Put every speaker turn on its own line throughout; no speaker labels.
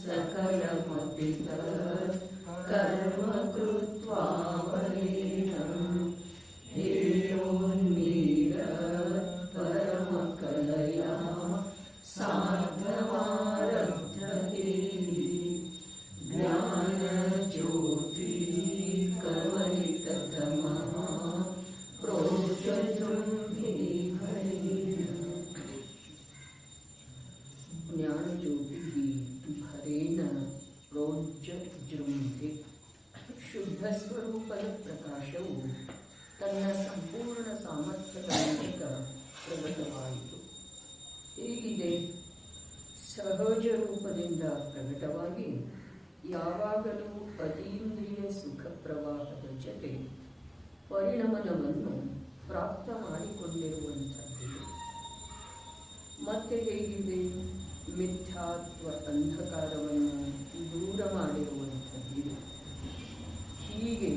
सकलमपि तत् कर्म कृत्वा वरेण्यं हेयोन्मीलत् परमकलया साधवारब्धते ज्ञानज्योति कमलिततमः प्रोज्झलुम्भिभरेण ज्ञानज्योति भरेण ಪ್ರೋಜ್ಜೃಂಭಿ. ಶುದ್ಧ ಸ್ವರೂಪದ ಪ್ರಕಾಶವು ತನ್ನ ಸಂಪೂರ್ಣ ಸಾಮರ್ಥ್ಯದ ಮೂಲಕ ಪ್ರಕಟವಾಯಿತು. ಹೇಗಿದೆ? ಸಹಜ ರೂಪದಿಂದ ಪ್ರಕಟವಾಗಿ ಯಾವಾಗಲೂ ಅತೀಂದ್ರಿಯ ಸುಖ ಪ್ರವಾಹದ ಜೊತೆ ಪರಿಣಮನವನ್ನು ಪ್ರಾಪ್ತ ಮಾಡಿಕೊಂಡಿರುವಂಥದ್ದು. ಮತ್ತೆ ಹೇಗಿದೆ? ಮಿಥ್ಯಾತ್ವ ಅಂಧಕಾರವನ್ನು ದೂರ ಮಾಡಿರುವಂಥದ್ದು. ಹೀಗೆ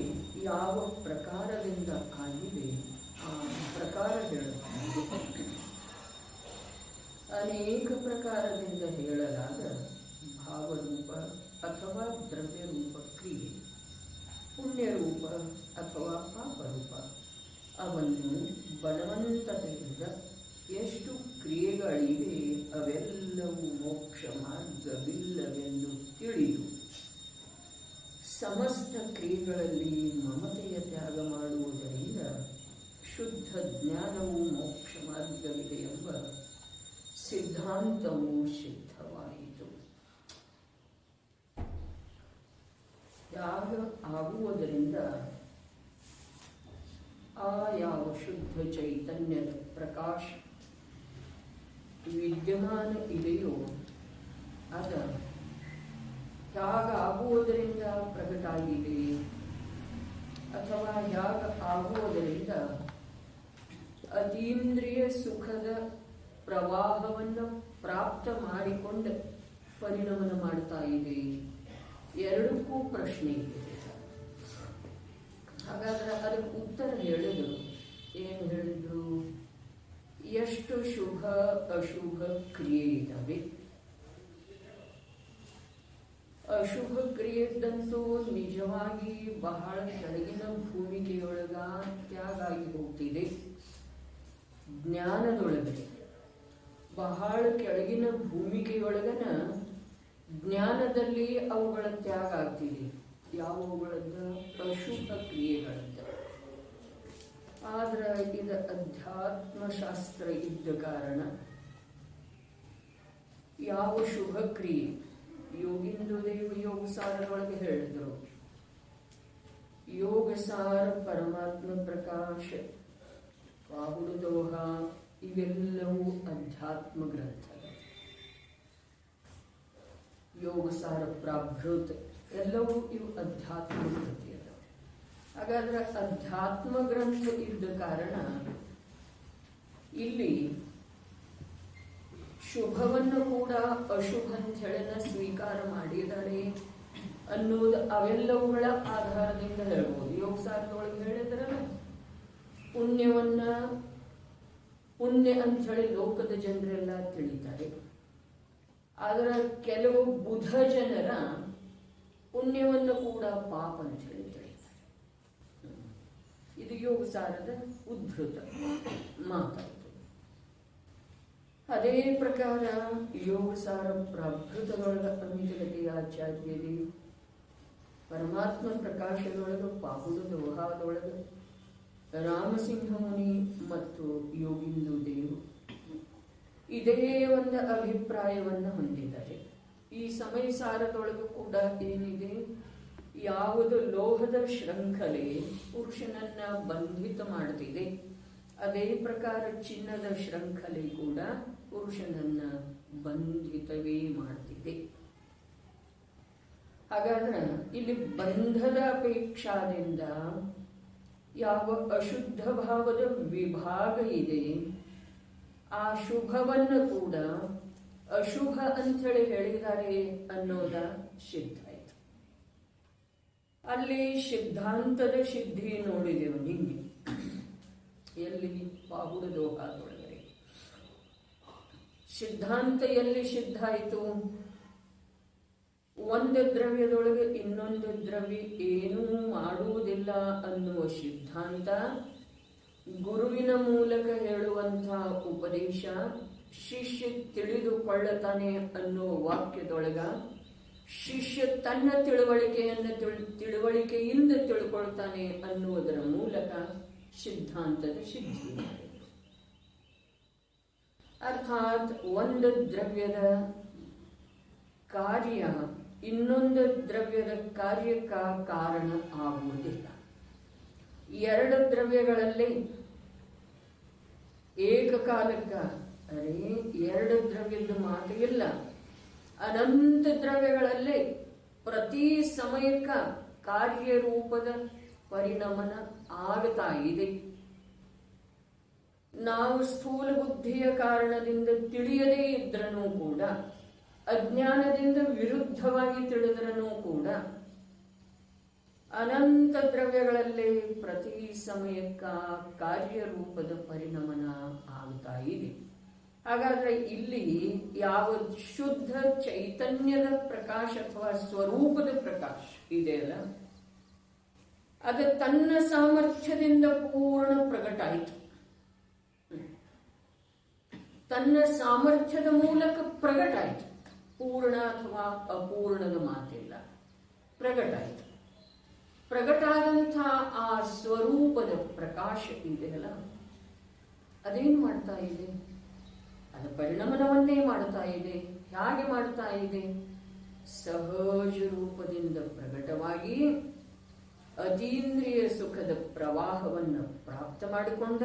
ಯಾವ ಪ್ರಕಾರದಿಂದ ಆಗಿದೆ ಆ ಪ್ರಕಾರ ಹೇಳುತ್ತದೆ. ಅನೇಕ ಪ್ರಕಾರದಿಂದ ಹೇಳಲಾದ ಭಾವರೂಪ ಅಥವಾ ದ್ರವ್ಯರೂಪ ಕ್ರಿಯೆ, ಪುಣ್ಯರೂಪ ಅಥವಾ ಪಾಪರೂಪ, ಅವನ್ನು ಬಲವಂತತೆಯಿಂದ ಎಷ್ಟು ಕ್ರಿಯೆಗಳಿವೆ ಅವೆಲ್ಲವೂ ಮೋಕ್ಷ ಮಾರ್ಗವಿಲ್ಲವೆಂದು ತಿಳಿದು ಸಮಸ್ತ ಕ್ರಿಯೆಗಳಲ್ಲಿ ಮಮತೆಯ ತ್ಯಾಗ ಮಾಡುವುದರಿಂದ ಶುದ್ಧ ಜ್ಞಾನವು ಮೋಕ್ಷ ಮಾರ್ಗವಿದೆ ಎಂಬ ಸಿದ್ಧಾಂತವು ಸಿದ್ಧವಾಯಿತು. ತ್ಯಾಗ ಆಗುವುದರಿಂದ ಆ ಯಾವ ಶುದ್ಧ ಚೈತನ್ಯದ ಪ್ರಕಾಶ ವಿದ್ಯಮಾನ ಇದೆಯೋ ಅದ ತ್ಯಾಗ ಆಗುವುದರಿಂದ ಪ್ರಕಟ ಆಗಿದೆ ಅಥವಾ ತ್ಯಾಗ ಆಗುವುದರಿಂದ ಅತೀಂದ್ರಿಯ ಸುಖದ ಪ್ರವಾಹವನ್ನು ಪ್ರಾಪ್ತ ಮಾಡಿಕೊಂಡು ಪರಿಣಮನ ಮಾಡ್ತಾ ಇದೆ. ಎರಡಕ್ಕೂ ಪ್ರಶ್ನೆ ಇದೆ. ಹಾಗಾದ್ರೆ ಅದಕ್ಕೆ ಉತ್ತರ ಹೇಳಿದರು. ಏನು ಹೇಳಿದ್ರು? ಎಷ್ಟು ಶುಭ ಅಶುಭ ಕ್ರಿಯೆ ಇದ್ದಾವೆ. ಅಶುಭ ಕ್ರಿಯೆದಂತೂ ನಿಜವಾಗಿ ಬಹಳ ಕೆಳಗಿನ ಭೂಮಿಕೆಯೊಳಗ ತ್ಯಾಗ ಆಗಿ ಹೋಗ್ತಿದೆ. ಜ್ಞಾನದೊಳಗೆ ಬಹಳ ಕೆಳಗಿನ ಭೂಮಿಕೆಯೊಳಗನ ಜ್ಞಾನದಲ್ಲಿ ಅವುಗಳ ತ್ಯಾಗ ಆಗ್ತಿದೆ. ಯಾವುಗಳದ್ದ? ಅಶುಭ ಕ್ರಿಯೆಗಳದ್ದ. ಆದ್ರೆ ಇದು ಅಧ್ಯಾತ್ಮಶಾಸ್ತ್ರ ಇದ್ದ ಕಾರಣ ಯಾವ ಶುಭ ಕ್ರಿಯೆ ಯೋಗಿಂದು ದೇವ ಯೋಗಸಾರದೊಳಗೆ ಹೇಳಿದ್ರು. ಯೋಗಸಾರ ಪರಮಾತ್ಮ ಪ್ರಕಾಶ ಬಾಹುಡು ದೋಹ ಇವೆಲ್ಲವೂ ಅಧ್ಯಾತ್ಮ ಗ್ರಂಥ. ಯೋಗಸಾರ ಪ್ರಾಭೃತ ಎಲ್ಲವೂ ಇವು ಅಧ್ಯಾತ್ಮ ಗ್ರಂಥ. ಹಾಗಾದ್ರೆ ಅಧ್ಯಾತ್ಮ ಗ್ರಂಥ ಇದ್ದ ಕಾರಣ ಇಲ್ಲಿ ಶುಭವನ್ನು ಕೂಡ ಅಶುಭ ಅಂತ ಹೇಳನ ಸ್ವೀಕಾರ ಮಾಡಿದ್ದಾರೆ ಅನ್ನೋದು ಅವೆಲ್ಲವುಗಳ ಆಧಾರದಿಂದ ಹೇಳ್ಬೋದು. ಯೋಗಸಾರದೊಳಗೆ ಹೇಳಿದ್ರಲ್ಲ, ಪುಣ್ಯವನ್ನ ಪುಣ್ಯ ಅಂತ ಹೇಳಿ ಲೋಕದ ಜನರೆಲ್ಲ ತಿಳಿತಾರೆ. ಆದ್ರೆ ಕೆಲವು ಬುಧ ಜನರ ಪುಣ್ಯವನ್ನು ಕೂಡ ಪಾಪ ಅಂತ ಹೇಳಿ ತಿಳಿತಾರೆ. ಇದು ಯೋಗಸಾರದ ಉದ್ಧೃತ ಮಾತಾಯಿತು. ಅದೇ ಪ್ರಕಾರ ಯೋಗಸಾರ ಪ್ರಾಭೃತದೊಳಗ ಅಮಿತಗತಿಯ ಆಚಾರ್ಯರಿ ಪರಮಾತ್ಮ ಪ್ರಕಾಶದೊಳಗ ಪಾಹುಡ ದೋಹಾದೊಳಗ ರಾಮಸಿಂಹ ಮುನಿ ಮತ್ತು ಯೋಗಿಂದು ದೇವರು ಇದೇ ಒಂದು ಅಭಿಪ್ರಾಯವನ್ನು ಹೊಂದಿದ್ದಾರೆ. ಈ ಸಮಯ ಸಾರದೊಳಗೂ ಕೂಡ ಏನಿದೆ? ಯಾವುದು ಲೋಹದ ಶೃಂಖಲೆ ಪುರುಷನನ್ನ ಬಂಧಿತ ಮಾಡ್ತಿದೆ, ಅದೇ ಪ್ರಕಾರ ಚಿನ್ನದ ಶೃಂಖಲೆ ಕೂಡ ಪುರುಷನನ್ನ ಬಂಧಿತವೇ ಮಾಡ್ತಿದೆ. ಹಾಗಾದ್ರೆ ಇಲ್ಲಿ ಬಂಧದ ಅಪೇಕ್ಷಾದಿಂದ ಯಾವ ಅಶುದ್ಧ ಭಾವದ ವಿಭಾಗ ಇದೆ, ಆ ಶುಭವನ್ನು ಕೂಡ ಅಶುಭ ಅಂಥೇಳಿ ಹೇಳಿದ್ದಾರೆ ಅನ್ನೋದ ಸಿದ್ಧ ಆಯ್ತು. ಅಲ್ಲಿ ಸಿದ್ಧಾಂತದ ಸಿದ್ಧಿ ನೋಡಿದೆವು ನಿನ್ನೆ. ಎಲ್ಲಿ? ಬಾಹುಡ ದೋಹಾದೊಳಗಡೆ ಸಿದ್ಧಾಂತ ಎಲ್ಲಿ ಸಿದ್ಧ ಆಯಿತು? ಒಂದು ದ್ರವ್ಯದೊಳಗೆ ಇನ್ನೊಂದು ದ್ರವ್ಯ ಏನೂ ಮಾಡುವುದಿಲ್ಲ ಅನ್ನುವ ಸಿದ್ಧಾಂತ, ಗುರುವಿನ ಮೂಲಕ ಹೇಳುವಂತಹ ಉಪದೇಶ, ಶಿಷ್ಯ ತಿಳಿದುಕೊಳ್ಳತಾನೆ ಅನ್ನುವ ವಾಕ್ಯದೊಳಗ ಶಿಷ್ಯ ತನ್ನ ತಿಳುವಳಿಕೆಯಿಂದ ತಿಳ್ಕೊಳ್ತಾನೆ ಅನ್ನುವುದರ ಮೂಲಕ ಸಿದ್ಧಾಂತದ ಸಿದ್ಧಿ ಮಾಡಿದರು. ಅರ್ಥಾತ್ ಒಂದು ದ್ರವ್ಯದ ಕಾರ್ಯ ಇನ್ನೊಂದು ದ್ರವ್ಯದ ಕಾರ್ಯಕ್ಕ ಕಾರಣ ಆಗುವುದಿಲ್ಲ. ಎರಡು ದ್ರವ್ಯಗಳಲ್ಲಿ ಏಕಕಾಲಕ್ಕ ಎರಡು ದ್ರವ್ಯದ ಮಾತು ಇಲ್ಲ. ಅನಂತ ದ್ರವ್ಯಗಳಲ್ಲಿ ಪ್ರತಿ ಸಮಯಕ್ಕ ಕಾರ್ಯರೂಪದ ಪರಿಣಮನ ಆಗ್ತಾ ಇದೆ. ನಾವು ಸ್ಥೂಲ ಬುದ್ಧಿಯ ಕಾರಣದಿಂದ ತಿಳಿಯದೇ ಇದ್ರೂ ಕೂಡ, ಅಜ್ಞಾನದಿಂದ ವಿರುದ್ಧವಾಗಿ ತಿಳಿದ್ರೂ ಕೂಡ ಅನಂತ ದ್ರವ್ಯಗಳಲ್ಲಿ ಪ್ರತಿ ಸಮಯಕ್ಕ ಕಾರ್ಯರೂಪದ ಪರಿಣಮನ ಆಗ್ತಾ ಇದೆ. ಹಾಗಾದ್ರೆ ಇಲ್ಲಿ ಯಾವ ಶುದ್ಧ ಚೈತನ್ಯದ ಪ್ರಕಾಶ ಅಥವಾ ಸ್ವರೂಪದ ಪ್ರಕಾಶ ಇದೆಯಲ್ಲ, ಅದು ತನ್ನ ಸಾಮರ್ಥ್ಯದಿಂದ ಪೂರ್ಣ ಪ್ರಕಟ ಆಯಿತು. ತನ್ನ ಸಾಮರ್ಥ್ಯದ ಮೂಲಕ ಪ್ರಕಟ ಆಯಿತು. ಪೂರ್ಣ ಅಥವಾ ಅಪೂರ್ಣದ ಮಾತಿಲ್ಲ, ಪ್ರಕಟ ಆಯಿತು. ಪ್ರಕಟ ಆದಂಥ ಆ ಸ್ವರೂಪದ ಪ್ರಕಾಶ ಇದೆಯಲ್ಲ, ಅದೇನು ಮಾಡ್ತಾ ಇದೆ? ಅದು ಪರಿಣಮನವನ್ನೇ ಮಾಡ್ತಾ ಇದೆ. ಹೇಗೆ ಮಾಡ್ತಾ ಇದೆ? ಸಹಜ ರೂಪದಿಂದ ಪ್ರಕಟವಾಗಿ ಅತೀಂದ್ರಿಯ ಸುಖದ ಪ್ರವಾಹವನ್ನು ಪ್ರಾಪ್ತ ಮಾಡಿಕೊಂಡ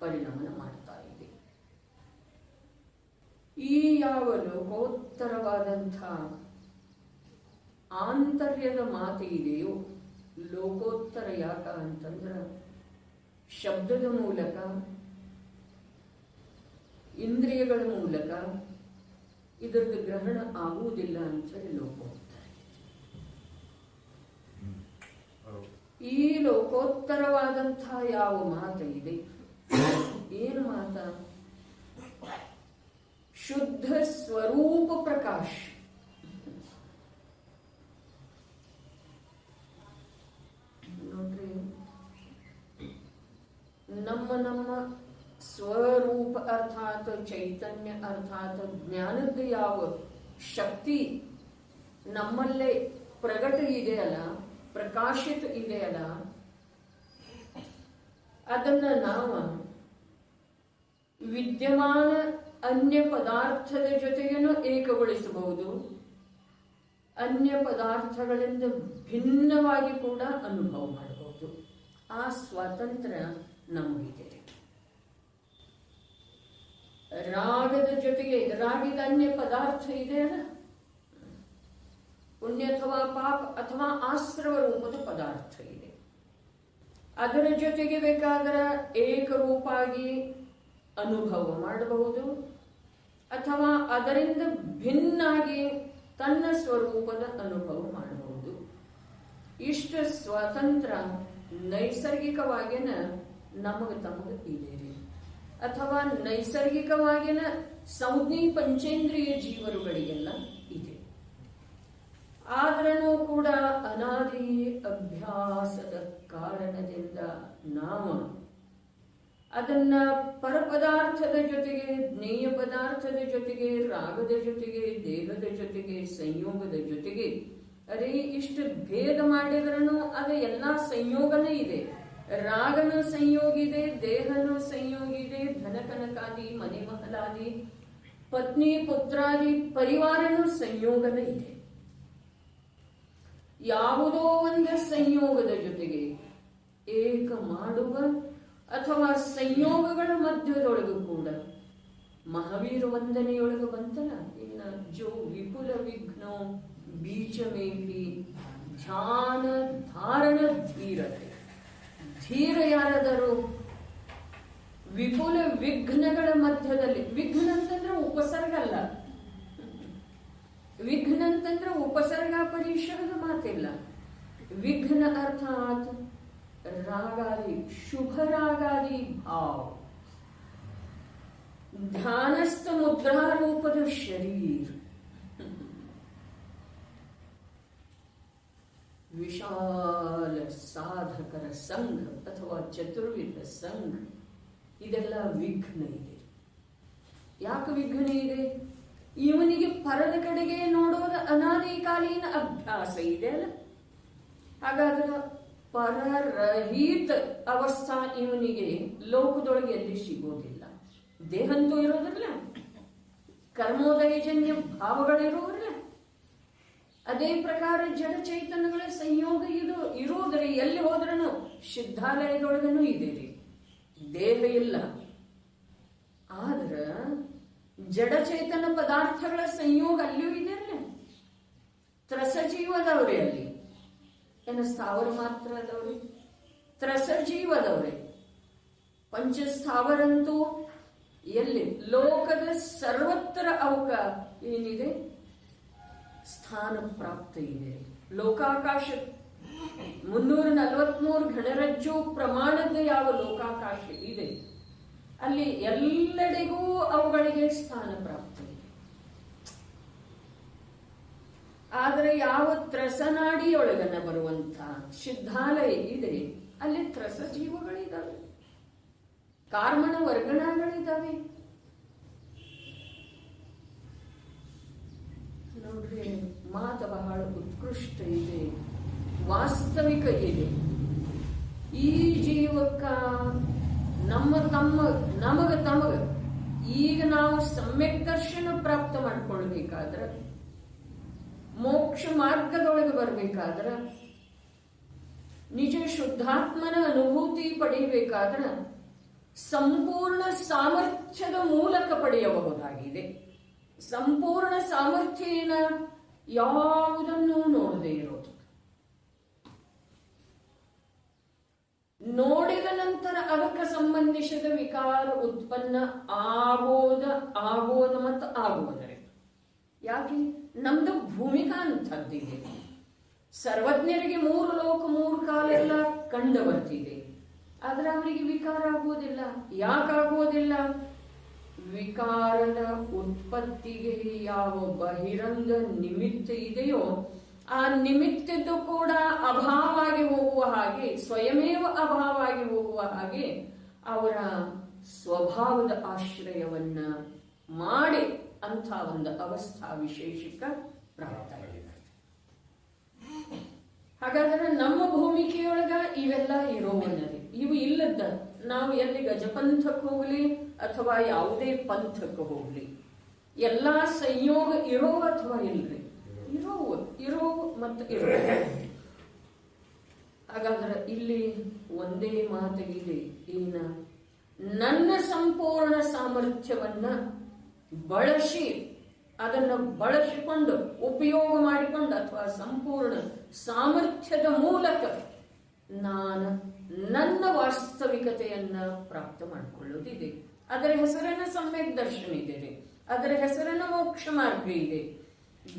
ಪರಿಣಮನ ಮಾಡ್ತಾ ಇದೆ. ಈ ಯಾವ ಲೋಕೋತ್ತರವಾದಂಥ ಆಂತರ್ಯದ ಮಾತು ಇದೆಯೋ, ಲೋಕೋತ್ತರ ಯಾಕ ಅಂತಂದ್ರ ಶಬ್ದದ ಮೂಲಕ, ಇಂದ್ರಿಯಗಳ ಮೂಲಕ ಇದರದ್ದು ಗ್ರಹಣ ಆಗುವುದಿಲ್ಲ ಅಂತೇಳಿ ಲೋಕೋತ್ತರ. ಈ ಲೋಕೋತ್ತರವಾದಂಥ ಯಾವ ಮಾತು ಇದೆ, ಏನು ಮಾತ? ಶುದ್ಧ ಸ್ವರೂಪ ಪ್ರಕಾಶ. ನೋಡ್ರಿ, ನಮ್ಮ ಸ್ವರೂಪ ಅರ್ಥಾತ್ ಚೈತನ್ಯ ಅರ್ಥಾತ್ ಜ್ಞಾನದ ಯಾವ ಶಕ್ತಿ ನಮ್ಮಲ್ಲೇ ಪ್ರಗಟ ಇದೆಯಲ್ಲ, ಪ್ರಕಾಶಿತ ಇದೆಯಲ್ಲ, ಅದನ್ನ ನಾವು ವಿದ್ಯಮಾನ ಅನ್ಯ ಪದಾರ್ಥದ ಜೊತೆಗೇನು ಏಕಗೊಳಿಸಬಹುದು, ಅನ್ಯ ಪದಾರ್ಥಗಳಿಂದ ಭಿನ್ನವಾಗಿ ಕೂಡ ಅನುಭವ ಮಾಡಬಹುದು. ಆ ಸ್ವಾತಂತ್ರ್ಯ ನಮಗಿದೆ. ರಾಗದ ಜೊತೆಗೆ, ರಾಗದ ಅನ್ಯ ಪದಾರ್ಥ ಇದೆಯಲ್ಲ, ಪುಣ್ಯ ಅಥವಾ ಪಾಪ ಅಥವಾ ಆಶ್ರವ ರೂಪದ ಪದಾರ್ಥ ಇದೆ. ಅದರ ಜೊತೆಗೆ ಬೇಕಾದರೆ ಏಕರೂಪಾಗಿ ಅನುಭವ ಮಾಡಬಹುದು, ಅಥವಾ ಅದರಿಂದ ಭಿನ್ನಾಗಿ ತನ್ನ ಸ್ವರೂಪದ ಅನುಭವ ಮಾಡಬಹುದು. ಇಷ್ಟ ಸ್ವಾತಂತ್ರ್ಯ ನೈಸರ್ಗಿಕವಾಗಿನ ನಮಗೆ ತಮಗೆ ಇದೆ, ಅಥವಾ ನೈಸರ್ಗಿಕವಾಗಿನ ಸಂಜ್ಞೆ ಪಂಚೇಂದ್ರಿಯ ಜೀವರುಗಳಿಗೆಲ್ಲ ಇದೆ. ಆದ್ರೂ ಕೂಡ ಅನಾದಿ ಅಭ್ಯಾಸದ ಕಾರಣದಿಂದ ನಾವು ಅದನ್ನ ಪರಪದಾರ್ಥದ ಜೊತೆಗೆ, ಜ್ಞೇಯ ಪದಾರ್ಥದ ಜೊತೆಗೆ, ರಾಗದ ಜೊತೆಗೆ, ದೇಹದ ಜೊತೆಗೆ, ಸಂಯೋಗದ ಜೊತೆಗೆ, ಅದೇ ಇಷ್ಟು ಭೇದ ಮಾಡಿದ್ರೂ ಅದು ಎಲ್ಲಾ ಸಂಯೋಗನೇ ಇದೆ. ರಾಗನ ಸಂಯೋಗ ಇದೆ, ದೇಹನ ಸಂಯೋಗ ಇದೆ, ಧನಕನಕಾದಿ, ಮನೆ ಮಹಲಾದಿ, ಪತ್ನಿ ಪುತ್ರಾದಿ ಪರಿವಾರನೂ ಸಂಯೋಗನೇ ಇದೆ. ಯಾವುದೋ ಒಂದು ಸಂಯೋಗದ ಜೊತೆಗೆ ಏಕ ಮಾಡುವ ಅಥವಾ ಸಂಯೋಗಗಳ ಮಧ್ಯದೊಳಗೂ ಕೂಡ ಮಹಾವೀರ ವಂದನೆಯೊಳಗೆ ಬಂತಲ್ಲ, ಇನ್ನ ಜೋ ವಿಪುಲ ವಿಘ್ನೋ ಬೀಜಮೇಪಿ ಧ್ಯಾನ ಧಾರಣ ಧೀರತೆ. ಧೀರ ಯಾರದರು? ವಿಪುಲ ವಿಘ್ನಗಳ ಮಧ್ಯದಲ್ಲಿ. ವಿಘ್ನ ಅಂತಂದ್ರೆ ಉಪಸರ್ಗ ಅಲ್ಲ, ವಿಘ್ನ ಅಂತಂದ್ರೆ ಉಪಸರ್ಗ ಪರಿಸರದ ಮಾತಿಲ್ಲ. ವಿಘ್ನ ಅರ್ಥಾತ್ ರಾಗಾದಿ, ಶುಭ ರಾಗಾದಿ ಭಾವ, ಧ್ಯಾನಸ್ಥ ಮುದ್ರಾರೂಪದ ಶರೀರ, ವಿಶಾಲ ಸಾಧಕರ ಸಂಘ ಅಥವಾ ಚತುರ್ವಿಧ ಸಂಘ, ಇದೆಲ್ಲ ವಿಘ್ನ ಇದೆ. ಯಾಕೆ ವಿಘ್ನ ಇದೆ? ಇವನಿಗೆ ಪರದ ಕಡೆಗೆ ನೋಡೋದ ಅನಾದಿಕಾಲೀನ ಅಭ್ಯಾಸ ಇದೆ ಅಲ್ಲ. ಹಾಗಾದ್ರೆ ಪರರಹಿತ ಅವಸ್ಥಾ ಇವನಿಗೆ ಲೋಕದೊಳಗೆ ಎಲ್ಲಿ ಸಿಗೋದಿಲ್ಲ. ದೇಹಂತೂ ಇರೋದಿಲ್ಲ, ಕರ್ಮೋದಯಜನ್ಯ ಭಾವಗಳಿರೋದಿಲ್ಲ. ಅದೇ ಪ್ರಕಾರ ಜಡ ಚೈತನ್ಯಗಳ ಸಂಯೋಗ ಇರೋದ್ರೆ ಎಲ್ಲಿ ಹೋದ್ರೂ ಸಿದ್ಧಾಲಯದೊಳಗನೂ ಇದೆ ರೀ, ದೇಹ ಇಲ್ಲ. ಆದ್ರ ಜಡ ಚೈತನ್ಯ ಪದಾರ್ಥಗಳ ಸಂಯೋಗ ಅಲ್ಲಿಯೂ ಇದೆ ಅಲ್ಲ. ತ್ರಸಜೀವ ಅದಾವ್ರಿ ಅಲ್ಲಿ, ಏನ ಸ್ಥಾವರ ಮಾತ್ರ ಅದಾವ್ರಿ, ತ್ರಸಜೀವ ಅದಾವ್ರಿ. ಪಂಚಸ್ಥಾವರಂತೂ ಎಲ್ಲಿ ಲೋಕದ ಸರ್ವತ್ರ ಅವಕ ಏನಿದೆ ಸ್ಥಾನ ಪ್ರಾಪ್ತ ಇದೆ. ಲೋಕಾಕಾಶ 343 ಗಣರಜ್ಜು ಪ್ರಮಾಣದ ಯಾವ ಲೋಕಾಕಾಶ ಇದೆ ಅಲ್ಲಿ ಎಲ್ಲೆಡೆಗೂ ಅವುಗಳಿಗೆ ಸ್ಥಾನ ಪ್ರಾಪ್ತ ಇದೆ. ಆದರೆ ಯಾವ ತ್ರಸನಾಡಿಯೊಳಗನ ಬರುವಂತ ಸಿದ್ಧಾಲಯ ಇದೆ ಅಲ್ಲಿ ತ್ರಸ ಜೀವಗಳಿದ್ದಾವೆ, ಕಾರ್ಮಣ ವರ್ಗಣಗಳಿದ್ದಾವೆ. ನೋಡ್ರಿ, ಮಾತು ಬಹಳ ಉತ್ಕೃಷ್ಟ ಇದೆ, ವಾಸ್ತವಿಕ ಇದೆ. ಈ ಜೀವಕ್ಕ ನಮಗ ತಮಗ ಈಗ ನಾವು ಸಮ್ಯಕ್ ದರ್ಶನ ಪ್ರಾಪ್ತ ಮಾಡ್ಕೊಳ್ಬೇಕಾದ್ರ, ಮೋಕ್ಷ ಮಾರ್ಗದೊಳಗೆ ಬರ್ಬೇಕಾದ್ರ, ನಿಜ ಶುದ್ಧಾತ್ಮನ ಅನುಭೂತಿ ಪಡೆಯಬೇಕಾದ್ರ ಸಂಪೂರ್ಣ ಸಾಮರ್ಥ್ಯದ ಮೂಲಕ ಪಡೆಯಬಹುದಾಗಿದೆ. ಸಂಪೂರ್ಣ ಸಾಮರ್ಥ್ಯನ ಯಾವುದನ್ನು ನೋಡದೇ ಇರೋದು, ನೋಡಿದ ನಂತರ ಅದಕ್ಕೆ ಸಂಬಂಧಿಸಿದ ವಿಕಾರ ಉತ್ಪನ್ನ ಆಗೋದ ಮತ್ತು ಆಗುವುದರೆ. ಯಾಕೆ? ನಮ್ದು ಭೂಮಿಕಾ ಅಂತದ್ದಿದೆ. ಸರ್ವಜ್ಞರಿಗೆ 3 ಲೋಕ 3 ಕಾಲ ಎಲ್ಲ ಕಂಡು ಬರ್ತಿದೆ, ಆದ್ರೆ ಅವರಿಗೆ ವಿಕಾರ ಆಗುವುದಿಲ್ಲ. ಯಾಕಾಗುವುದಿಲ್ಲ? ವಿಕಾರದ ಉತ್ಪತ್ತಿಗೆ ಯಾವ ಬಹಿರಂಗ ನಿಮಿತ್ತ ಇದೆಯೋ ಆ ನಿಮಿತ್ತದ್ದು ಕೂಡ ಅಭಾವಾಗಿ ಹೋಗುವ ಹಾಗೆ, ಸ್ವಯಮೇವ ಅಭಾವಾಗಿ ಹೋಗುವ ಹಾಗೆ ಅವರ ಸ್ವಭಾವದ ಆಶ್ರಯವನ್ನ ಮಾಡಿ ಅಂಥ ಒಂದು ಅವಸ್ಥಾ ವಿಶೇಷಕ ಪ್ರಾಪ್ತ ಆಗಿದೆ. ಹಾಗಾದ್ರೆ ನಮ್ಮ ಭೂಮಿಕೆಯೊಳಗ ಇವೆಲ್ಲ ಇರೋವನ್ನದೆ, ಇವು ಇಲ್ಲದ ನಾವು ಎಲ್ಲಿ ಗಜಪಂಥಕ್ಕೆ ಹೋಗ್ಲಿ ಅಥವಾ ಯಾವುದೇ ಪಂಥಕ್ಕೆ ಹೋಗ್ಲಿ ಎಲ್ಲಾ ಸಂಯೋಗ ಇರೋ ಅಥವಾ ಇಲ್ರಿ? ಇರೋ ಮತ್ತು ಇರೋ. ಹಾಗಾದ್ರೆ ಇಲ್ಲಿ ಒಂದೇ ಮಾತಿಗಿದೆ, ಏನ? ನನ್ನ ಸಂಪೂರ್ಣ ಸಾಮರ್ಥ್ಯವನ್ನ ಬಳಸಿ, ಅದನ್ನು ಬಳಸಿಕೊಂಡು ಉಪಯೋಗ ಮಾಡಿಕೊಂಡು ಅಥವಾ ಸಂಪೂರ್ಣ ಸಾಮರ್ಥ್ಯದ ಮೂಲಕ ನಾನು ನನ್ನ ವಾಸ್ತವಿಕತೆಯನ್ನ ಪ್ರಾಪ್ತ ಮಾಡಿಕೊಳ್ಳುವುದಿದೆ. ಅದರ ಹೆಸರನ್ನ ಸಮ್ಯಕ್ ದರ್ಶನ ಇದೆ, ಅದರ ಹೆಸರನ್ನ ಮೋಕ್ಷ ಮಾರ್ಗ ಇದೆ.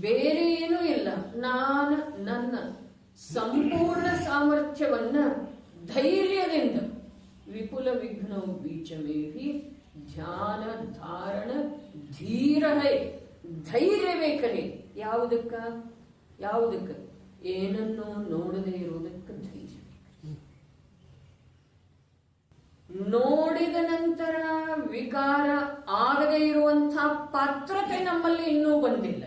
ಬೇರೆ ಏನೂ ಇಲ್ಲ. ನಾನು ನನ್ನ ಸಂಪೂರ್ಣ ಸಾಮರ್ಥ್ಯವನ್ನ ಧೈರ್ಯದಿಂದ ವಿಪುಲ ವಿಘ್ನ ಬೀಜಮೇವಿ ಧ್ಯಾನ ಧಾರಣ ಧೀರಹೈ. ಧೈರ್ಯ ಬೇಕರಿ. ಯಾವುದಕ್ಕ? ಏನನ್ನು ನೋಡದೆ ಇರುವುದಕ್ಕೆ ಧೈರ್ಯ. ನೋಡಿದ ನಂತರ ವಿಕಾರ ಆಗದೆ ಇರುವಂತಹ ಪಾತ್ರತೆ ನಮ್ಮಲ್ಲಿ ಇನ್ನೂ ಬಂದಿಲ್ಲ.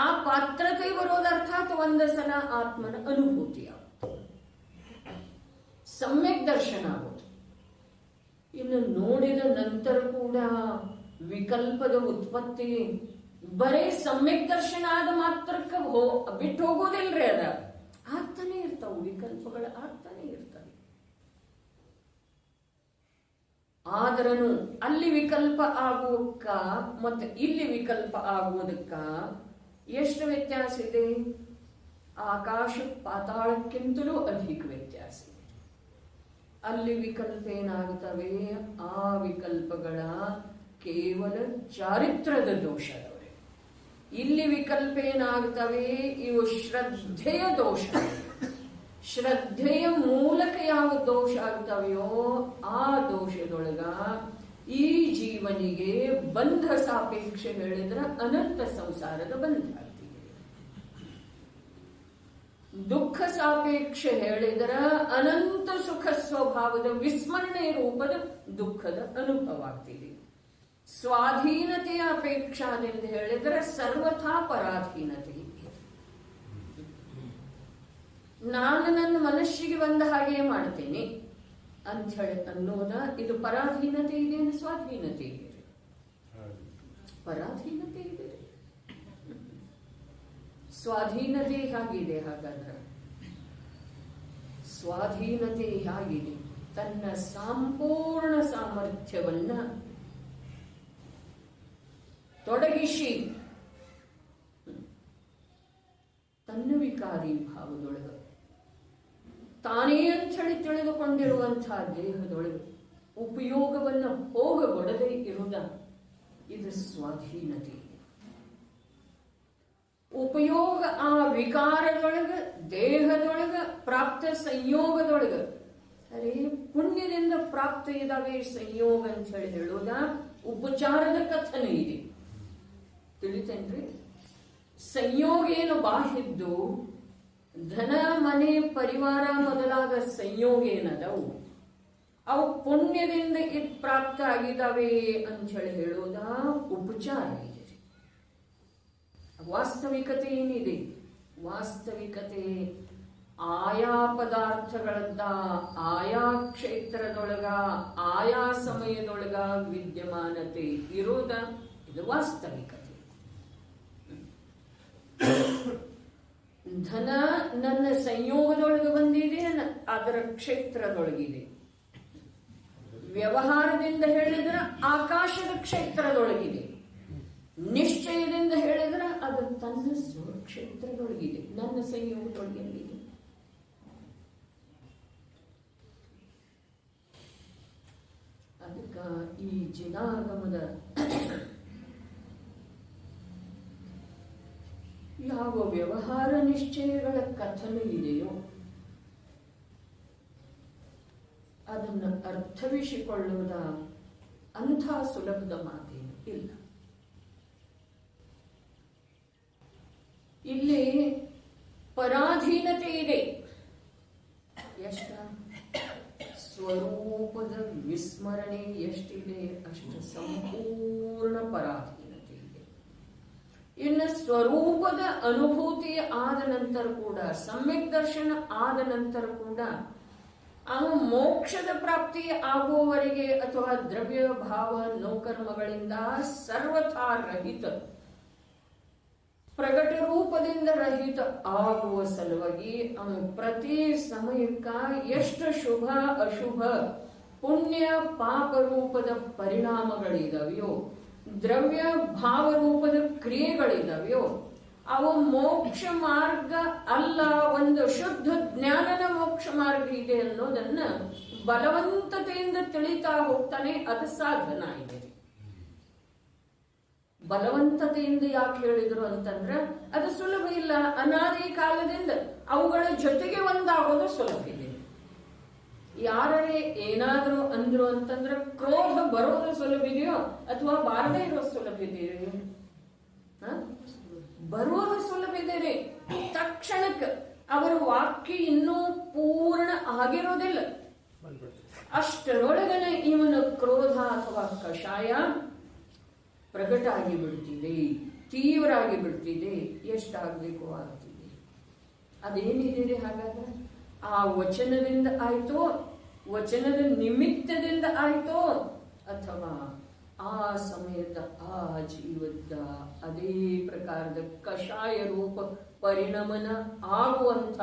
ಆ ಪಾತ್ರತೆ ಬರೋದರ್ಥಾತ್ ಒಂದು ಸಲ ಆತ್ಮನ ಅನುಭೂತಿ ಆಗುತ್ತೆ, ಸಮ್ಯಕ್ ದರ್ಶನ ಆಗುತ್ತೆ. ಇನ್ನು ನೋಡಿದ ನಂತರ ಕೂಡ ವಿಕಲ್ಪದ ಉತ್ಪತ್ತಿ ಬರೇ ಸಮ್ಯಕ್ ದರ್ಶನ ಆದ ಮಾತ್ರಕ್ಕೆ ಬಿಟ್ಟು ಹೋಗೋದಿಲ್ರಿ. ಅದ ಆಗ್ತಾನೆ ಇರ್ತಾವ, ವಿಕಲ್ಪಗಳು ಆಗ್ತಾನೆ ಇರ್ತವೆ. ಆದ್ರೂ ಅಲ್ಲಿ ವಿಕಲ್ಪ ಆಗುವಕ್ಕ ಮತ್ತೆ ಇಲ್ಲಿ ವಿಕಲ್ಪ ಆಗುವುದಕ್ಕ ಎಷ್ಟು ವ್ಯತ್ಯಾಸ ಇದೆ? ಆಕಾಶ ಪಾತಾಳಕ್ಕಿಂತಲೂ ಅಧಿಕ ವ್ಯತ್ಯಾಸ ಇದೆ. ಅಲ್ಲಿ ವಿಕಲ್ಪ ಏನಾಗುತ್ತವೆ? ಆ ವಿಕಲ್ಪಗಳ ಕೇವಲ ಚಾರಿತ್ರದ ದೋಷದವರೆ. ಇಲ್ಲಿ ವಿಕಲ್ಪ ಏನಾಗುತ್ತವೆ? ಇವು ಶ್ರದ್ಧೆಯ ದೋಷ. ಶ್ರದ್ಧೆಯ ಮೂಲಕ ಯಾವ ದೋಷ ಆಗ್ತವೆಯೋ ಆ ದೋಷದೊಳಗ ಈ ಜೀವನಿಗೆ ಬಂಧ ಸಾಪೇಕ್ಷ ಹೇಳಿದ್ರೆ ಅನಂತ ಸಂಸಾರದ ಬಂಧ ಆಗ್ತಿದೆ. ದುಃಖ ಸಾಪೇಕ್ಷ ಹೇಳಿದರ ಅನಂತ ಸುಖ ಸ್ವಭಾವದ ವಿಸ್ಮರಣೆ ರೂಪದ ದುಃಖದ ಅನುಭವ ಆಗ್ತಿದೆ. ಸ್ವಾಧೀನತೆಯ ಅಪೇಕ್ಷಾದಿಂದ ಹೇಳಿದರೆ ಸರ್ವಥಾ ಪರಾಧೀನತೆ. ನಾನು ನನ್ನ ಮನಸ್ಸಿಗೆ ಬಂದ ಹಾಗೆ ಮಾಡ್ತೇನೆ ಅಂತ ಹೇಳಿ ಅನ್ನೋದ ಇದು ಪರಾಧೀನತೆ ಇದೆ, ಸ್ವಾಧೀನತೆ ಇದೆ. ಪರಾಧೀನತೆ ಇದೆ. ಸ್ವಾಧೀನತೆ ಹೇಗಿದೆ? ಹಾಗಾದ್ರೆ ಸ್ವಾಧೀನತೆ ಹೇಗಿದೆ? ತನ್ನ ಸಂಪೂರ್ಣ ಸಾಮರ್ಥ್ಯವನ್ನ ತೊಡಗಿಸಿ ತನ್ನ ವಿಕಾರಿ ಭಾವದೊಳಗ ತಾನೇ ಅಂತ ಹೇಳಿ ತಿಳಿದುಕೊಂಡಿರುವಂತಹ ದೇಹದೊಳಗೆ ಉಪಯೋಗವನ್ನ ಹೋಗಗೊಡದೆ ಇರುವುದ ಇದು ಸ್ವಾಧೀನತೆ. ಉಪಯೋಗ ಆ ವಿಕಾರದೊಳಗ ದೇಹದೊಳಗ ಪ್ರಾಪ್ತ ಸಂಯೋಗದೊಳಗ ಅರೇ ಪುಣ್ಯದಿಂದ ಪ್ರಾಪ್ತ ಇದಾವೆ ಸಂಯೋಗ ಅಂತ ಹೇಳಿ ಹೇಳೋದ ಉಪಚಾರದ ಕಥನೆ ಇದೆ. ತಿಳಿತೇನ್ರಿ? ಸಂಯೋಗ ಏನು ಬಾಹಿದ್ದು ಧನ ಮನೆ ಪರಿವಾರ ಮೊದಲಾದ ಸಂಯೋಗ ಏನದವು ಅವು ಪುಣ್ಯದಿಂದ ಪ್ರಾಪ್ತ ಆಗಿದಾವೆ ಅಂತ ಹೇಳಿ ಹೇಳೋದ ಉಪಚಾರ ಇದೆ. ವಾಸ್ತವಿಕತೆ ಏನಿದೆ? ವಾಸ್ತವಿಕತೆ ಆಯಾ ಪದಾರ್ಥಗಳದ್ದ ಆಯಾ ಕ್ಷೇತ್ರದೊಳಗ ಆಯಾ ಸಮಯದೊಳಗ ವಿದ್ಯಮಾನತೆ ಇರೋದ ಇದು ವಾಸ್ತವಿಕತೆ. ಧನ ನನ್ನ ಸಂಯೋಗದೊಳಗೆ ಬಂದಿದೆ, ಅದರ ಕ್ಷೇತ್ರದೊಳಗಿದೆ. ವ್ಯವಹಾರದಿಂದ ಹೇಳಿದ್ರೆ ಆಕಾಶದ ಕ್ಷೇತ್ರದೊಳಗಿದೆ. ನಿಶ್ಚಯದಿಂದ ಹೇಳಿದ್ರೆ ಅದು ತನ್ನ ಸ್ವಕ್ಷೇತ್ರದೊಳಗಿದೆ, ನನ್ನ ಸಂಯೋಗದೊಳಗಿದೆ. ಅದಕ್ಕ ಈ ಜಿನಾಗಮದ ಯಾವ ವ್ಯವಹಾರ ನಿಶ್ಚಯಗಳ ಕಥನೆ ಇದೆಯೋ ಅದನ್ನು ಅರ್ಥವಿಸಿಕೊಳ್ಳುವುದ ಅಂಥ ಸುಲಭದ ಮಾತೇನು ಇಲ್ಲ. ಇಲ್ಲಿ ಪರಾಧೀನತೆ ಇದೆ. ಎಷ್ಟ ಸ್ವರೂಪದ ವಿಸ್ಮರಣೆ ಎಷ್ಟಿದೆ ಅಷ್ಟು ಸಂಪೂರ್ಣ ಪರಾಧೀನತೆ ಇದೆ. ಇನ್ನು ಸ್ವರೂಪದ ಅನುಭೂತಿ ಆದ ನಂತರ ಕೂಡ ಸಮ್ಯಕ್ ದರ್ಶನ ಆದ ನಂತರ ಕೂಡ ಅವನು ಮೋಕ್ಷದ ಪ್ರಾಪ್ತಿ ಆಗುವವರೆಗೆ ಅಥವಾ ದ್ರವ್ಯ ಭಾವ ನೌಕರ್ಮಗಳಿಂದ ಸರ್ವಥಾ ರಹಿತ ಪ್ರಗಟ ರೂಪದಿಂದ ರಹಿತ ಆಗುವ ಸಲುವಾಗಿ ಅವನು ಪ್ರತಿ ಸಮಯಕ್ಕ ಎಷ್ಟು ಶುಭ ಅಶುಭ ಪುಣ್ಯ ಪಾಪ ರೂಪದ ಪರಿಣಾಮಗಳಿದಾವೆಯೋ ದ್ರವ್ಯ ಭಾವ ರೂಪದ ಕ್ರಿಯೆಗಳಿದಾವೆಯೋ ಅವು ಮೋಕ್ಷ ಮಾರ್ಗ ಅಲ್ಲ, ಒಂದು ಶುದ್ಧ ಜ್ಞಾನದ ಮೋಕ್ಷ ಮಾರ್ಗ ಇದೆ ಅನ್ನೋದನ್ನ ಬಲವಂತತೆಯಿಂದ ತಿಳಿತಾ ಹೋಗ್ತಾನೆ. ಅದು ಸಾಧನ ಇದೆ. ಬಲವಂತತೆಯಿಂದ ಯಾಕೆ ಹೇಳಿದ್ರು ಅಂತಂದ್ರೆ ಅದು ಸುಲಭ ಇಲ್ಲ. ಅನಾದಿ ಕಾಲದಿಂದ ಅವುಗಳ ಜೊತೆಗೆ ಒಂದಾಗೋದು ಸುಲಭ ಇದೆ. ಯಾರೇ ಏನಾದರೂ ಅಂದ್ರು ಅಂತಂದ್ರೆ ಕ್ರೋಧ ಬರೋದು ಸುಲಭ ಇದೆಯೋ ಅಥವಾ ಬಾರದೇ ಇರೋ ಸುಲಭ ಇದೆಯೋ? ಬರುವುದು ಸುಲಭ ಇದೆ. ತಕ್ಷಣಕ್ಕೆ ಅವರ ವಾಕ್ಯ ಇನ್ನೂ ಪೂರ್ಣ ಆಗಿರೋದಿಲ್ಲ. ಅಷ್ಟರೊಳಗನೆ ಇವನ ಕ್ರೋಧ ಅಥವಾ ಕಷಾಯ ಪ್ರಕಟ ಆಗಿ ಬಿಡ್ತಿದೆ, ತೀವ್ರ ಆಗಿ ಬಿಡ್ತಿದೆ. ಎಷ್ಟಾಗಬೇಕು ಆಗ್ತಿದೆ. ಅದೇನಿದೆ ಹಾಗಾದ್ರೆ? ಆ ವಚನದಿಂದ ಆಯ್ತೋ, ವಚನದ ನಿಮಿತ್ತದಿಂದ ಆಯ್ತೋ, ಅಥವಾ ಆ ಸಮಯದ ಆ ಜೀವದ ಅದೇ ಪ್ರಕಾರದ ಕಷಾಯ ರೂಪ ಪರಿಣಮನ ಆಗುವಂತ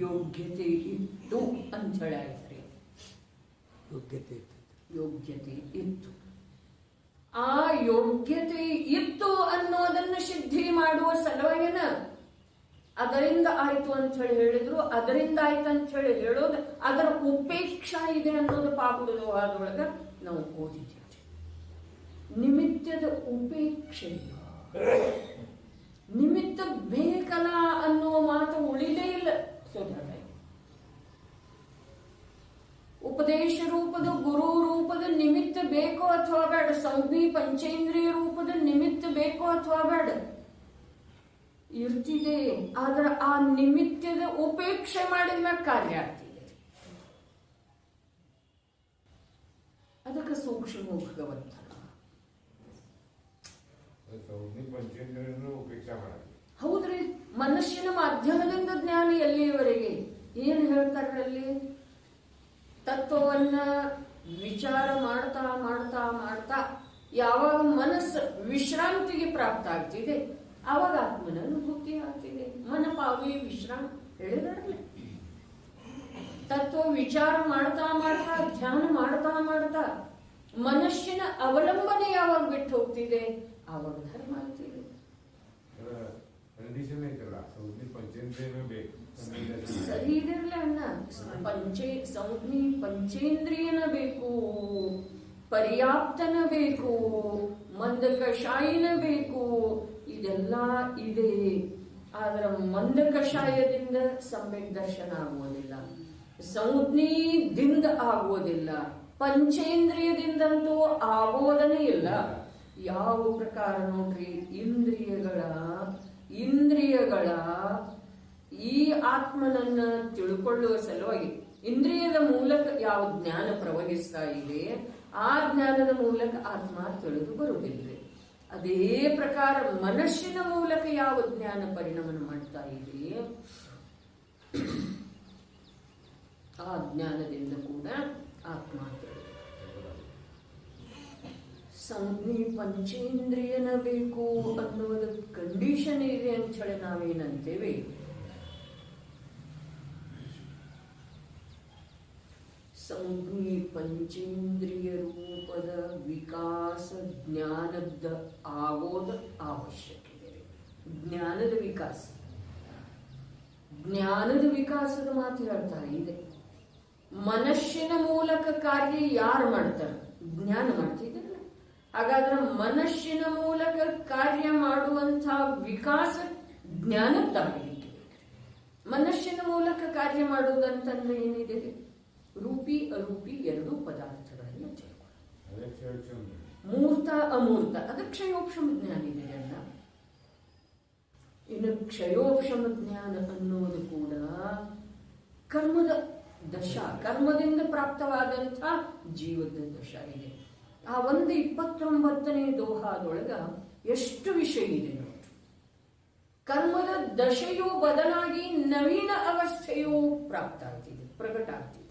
ಯೋಗ್ಯತೆ ಇತ್ತು ಅಂತ ಹೇಳಿ ಯೋಗ್ಯತೆ ಇತ್ತು. ಆ ಯೋಗ್ಯತೆ ಇತ್ತು ಅನ್ನೋದನ್ನು ಸಿದ್ಧಿ ಮಾಡುವ ಸಲುವಾಗಿನ ಅದರಿಂದ ಆಯ್ತು ಅಂತ ಹೇಳಿ ಹೇಳಿದ್ರು. ಅದರಿಂದ ಆಯ್ತು ಅಂತ ಹೇಳಿ ಹೇಳೋದು ಅದರ ಉಪೇಕ್ಷಾ ಇದೆ ಅನ್ನೋದು ಪಾಪುರದ ವಾದೊಳಗ ನಾವು ಓದಿದ್ದೀವಿ. ನಿಮಿತ್ತದ ಉಪೇಕ್ಷೆ, ನಿಮಿತ್ತ ಬೇಕಲ್ಲ ಅನ್ನೋ ಮಾತು ಉಳಿದೇ ಇಲ್ಲ. ಸೋದರ, ಉಪದೇಶ ರೂಪದ ಗುರು ರೂಪದ ನಿಮಿತ್ತ ಬೇಕೋ ಅಥವಾ ಬೇಡ? ಸಂಜ್ಞಿ ಪಂಚೇಂದ್ರಿಯ ರೂಪದ ನಿಮಿತ್ತ ಬೇಕೋ ಅಥವಾ ಬೇಡ? ಇರ್ತಿದೆ, ಆದ್ರೆ ಆ ನಿಮಿತ್ತದ ಉಪೇಕ್ಷೆ ಮಾಡಿದ ಕಾರ್ಯ ಆಗ್ತಿದೆ. ಅದಕ್ಕೆ ಸೂಕ್ಷ್ಮ ಭಗವಂತನ ಹೌದ್ರಿ. ಮನುಷ್ಯನ ಮಾಧ್ಯಮದಿಂದ ಜ್ಞಾನ ಎಲ್ಲಿಯವರೆಗೆ ಏನ್ ಹೇಳ್ತಾರಲ್ಲಿ, ತತ್ವವನ್ನ ವಿಚಾರ ಮಾಡ್ತಾ ಮಾಡ್ತಾ ಮಾಡ್ತಾ ಯಾವಾಗ ಮನಸ್ಸು ವಿಶ್ರಾಂತಿಗೆ ಪ್ರಾಪ್ತ ಆಗ್ತಿದೆ ಆವಾಗ ಆತ್ಮನ ಅನುಭೂತಿ ಆಗ್ತಿದೆ. ಮನಪಾವಿ ವಿಶ್ರಾಂತಿ ಹೇಳಿದಾರಲ್ಲ. ತತ್ವ ವಿಚಾರ ಮಾಡ್ತಾ ಮಾಡ್ತಾ ಧ್ಯಾನ ಮಾಡ್ತಾ ಮಾಡ್ತಾ ಮನುಷ್ಯನ ಅವಲಂಬನೆ ಯಾವಾಗ ಬಿಟ್ಟು ಹೋಗ್ತಿದೆ ಆವಾಗ ಧರ್ಮ ಆಗ್ತಿದೆ. ಸರಿ ಇದಿರ್ಲ ಅಣ್ಣ, ಸಂಜ್ಞೆ ಪಂಚೇಂದ್ರಿಯನ ಬೇಕು, ಪರ್ಯಾಪ್ತನ ಬೇಕು, ಮಂದ ಕಷಾಯನ ಬೇಕು, ಇದೆಲ್ಲ ಇದೆ. ಆದ್ರೆ ಮಂದ ಕಷಾಯದಿಂದ ಸಮ್ಯಕ್ ದರ್ಶನ ಆಗುವುದಿಲ್ಲ, ಸಂಜ್ಞೆದಿಂದ ಆಗುವುದಿಲ್ಲ, ಪಂಚೇಂದ್ರಿಯದಿಂದಂತೂ ಆಗೋದನೇ ಇಲ್ಲ. ಯಾವ ಪ್ರಕಾರ ನೋಡ್ರಿ, ಇಂದ್ರಿಯಗಳ ಈ ಆತ್ಮನನ್ನ ತಿಳ್ಕೊಳ್ಳುವ ಸಲುವಾಗಿ ಇಂದ್ರಿಯದ ಮೂಲಕ ಯಾವ ಜ್ಞಾನ ಪ್ರವಹಿಸ್ತಾ ಇದೆ ಆ ಜ್ಞಾನದ ಮೂಲಕ ಆತ್ಮ ತಿಳಿದು ಬರುವುದಿಲ್ಲ. ಅದೇ ಪ್ರಕಾರ ಮನಸ್ಸಿನ ಮೂಲಕ ಯಾವ ಜ್ಞಾನ ಪರಿಣಾಮ ಮಾಡ್ತಾ ಇದೆ ಆ ಜ್ಞಾನದಿಂದ ಕೂಡ ಆತ್ಮ ಸಂಜ್ಞೆ ಪಂಚೇಂದ್ರಿಯನ ಬೇಕು ಅನ್ನುವುದು ಕಂಡೀಷನ್ ಇದೆ ಅಂತ ಹೇಳಿ ನಾವೇನಂತೇವೆ, ಸಂಜ್ಞೆ ಪಂಚೇಂದ್ರಿಯ ರೂಪದ ವಿಕಾಸ ಜ್ಞಾನದ ಆಗೋದ ಅವಶ್ಯಕ ಇದೆ. ಜ್ಞಾನದ ವಿಕಾಸದ ಮಾತು ಹೇಳ್ತಾ ಇದೆ. ಮನಸ್ಸಿನ ಮೂಲಕ ಕಾರ್ಯ ಯಾರು ಮಾಡ್ತಾರೆ? ಜ್ಞಾನ ಮಾಡ್ತಿದ್ರಲ್ಲ. ಹಾಗಾದ್ರೆ ಮನಸ್ಸಿನ ಮೂಲಕ ಕಾರ್ಯ ಮಾಡುವಂತಹ ವಿಕಾಸ ಜ್ಞಾನದ್ದಾಗಲಿಕ್ಕೆ. ಮನಸ್ಸಿನ ಮೂಲಕ ಕಾರ್ಯ ಮಾಡುವುದಂತಂದ್ರೆ ಏನಿದೆ? ರೂಪಿ ಅರೂಪಿ ಎರಡೂ ಪದಾರ್ಥಗಳನ್ನು ತಿಳ್ಕೊಳ್ಳೋದು, ಮೂರ್ತ ಅಮೂರ್ತ. ಅದು ಕ್ಷಯೋಕ್ಷಮ ಜ್ಞಾನ ಇದೆ ಅಲ್ಲ. ಇನ್ನು ಕ್ಷಯೋಕ್ಷಮ ಜ್ಞಾನ ಅನ್ನುವುದು ಕೂಡ ಕರ್ಮದ ದಶ, ಕರ್ಮದಿಂದ ಪ್ರಾಪ್ತವಾದಂಥ ಜೀವದ ದಶ ಇದೆ. ಆ 129ನೇ ದೋಹಾದೊಳಗ ಎಷ್ಟು ವಿಷಯ ಇದೆ ನೋಡಿ. ಕರ್ಮದ ದಶೆಯೂ ಬದಲಾಗಿ ನವೀನ ಅವಸ್ಥೆಯೂ ಪ್ರಾಪ್ತ ಆಗ್ತಿದೆ, ಪ್ರಕಟ ಆಗ್ತಿದೆ.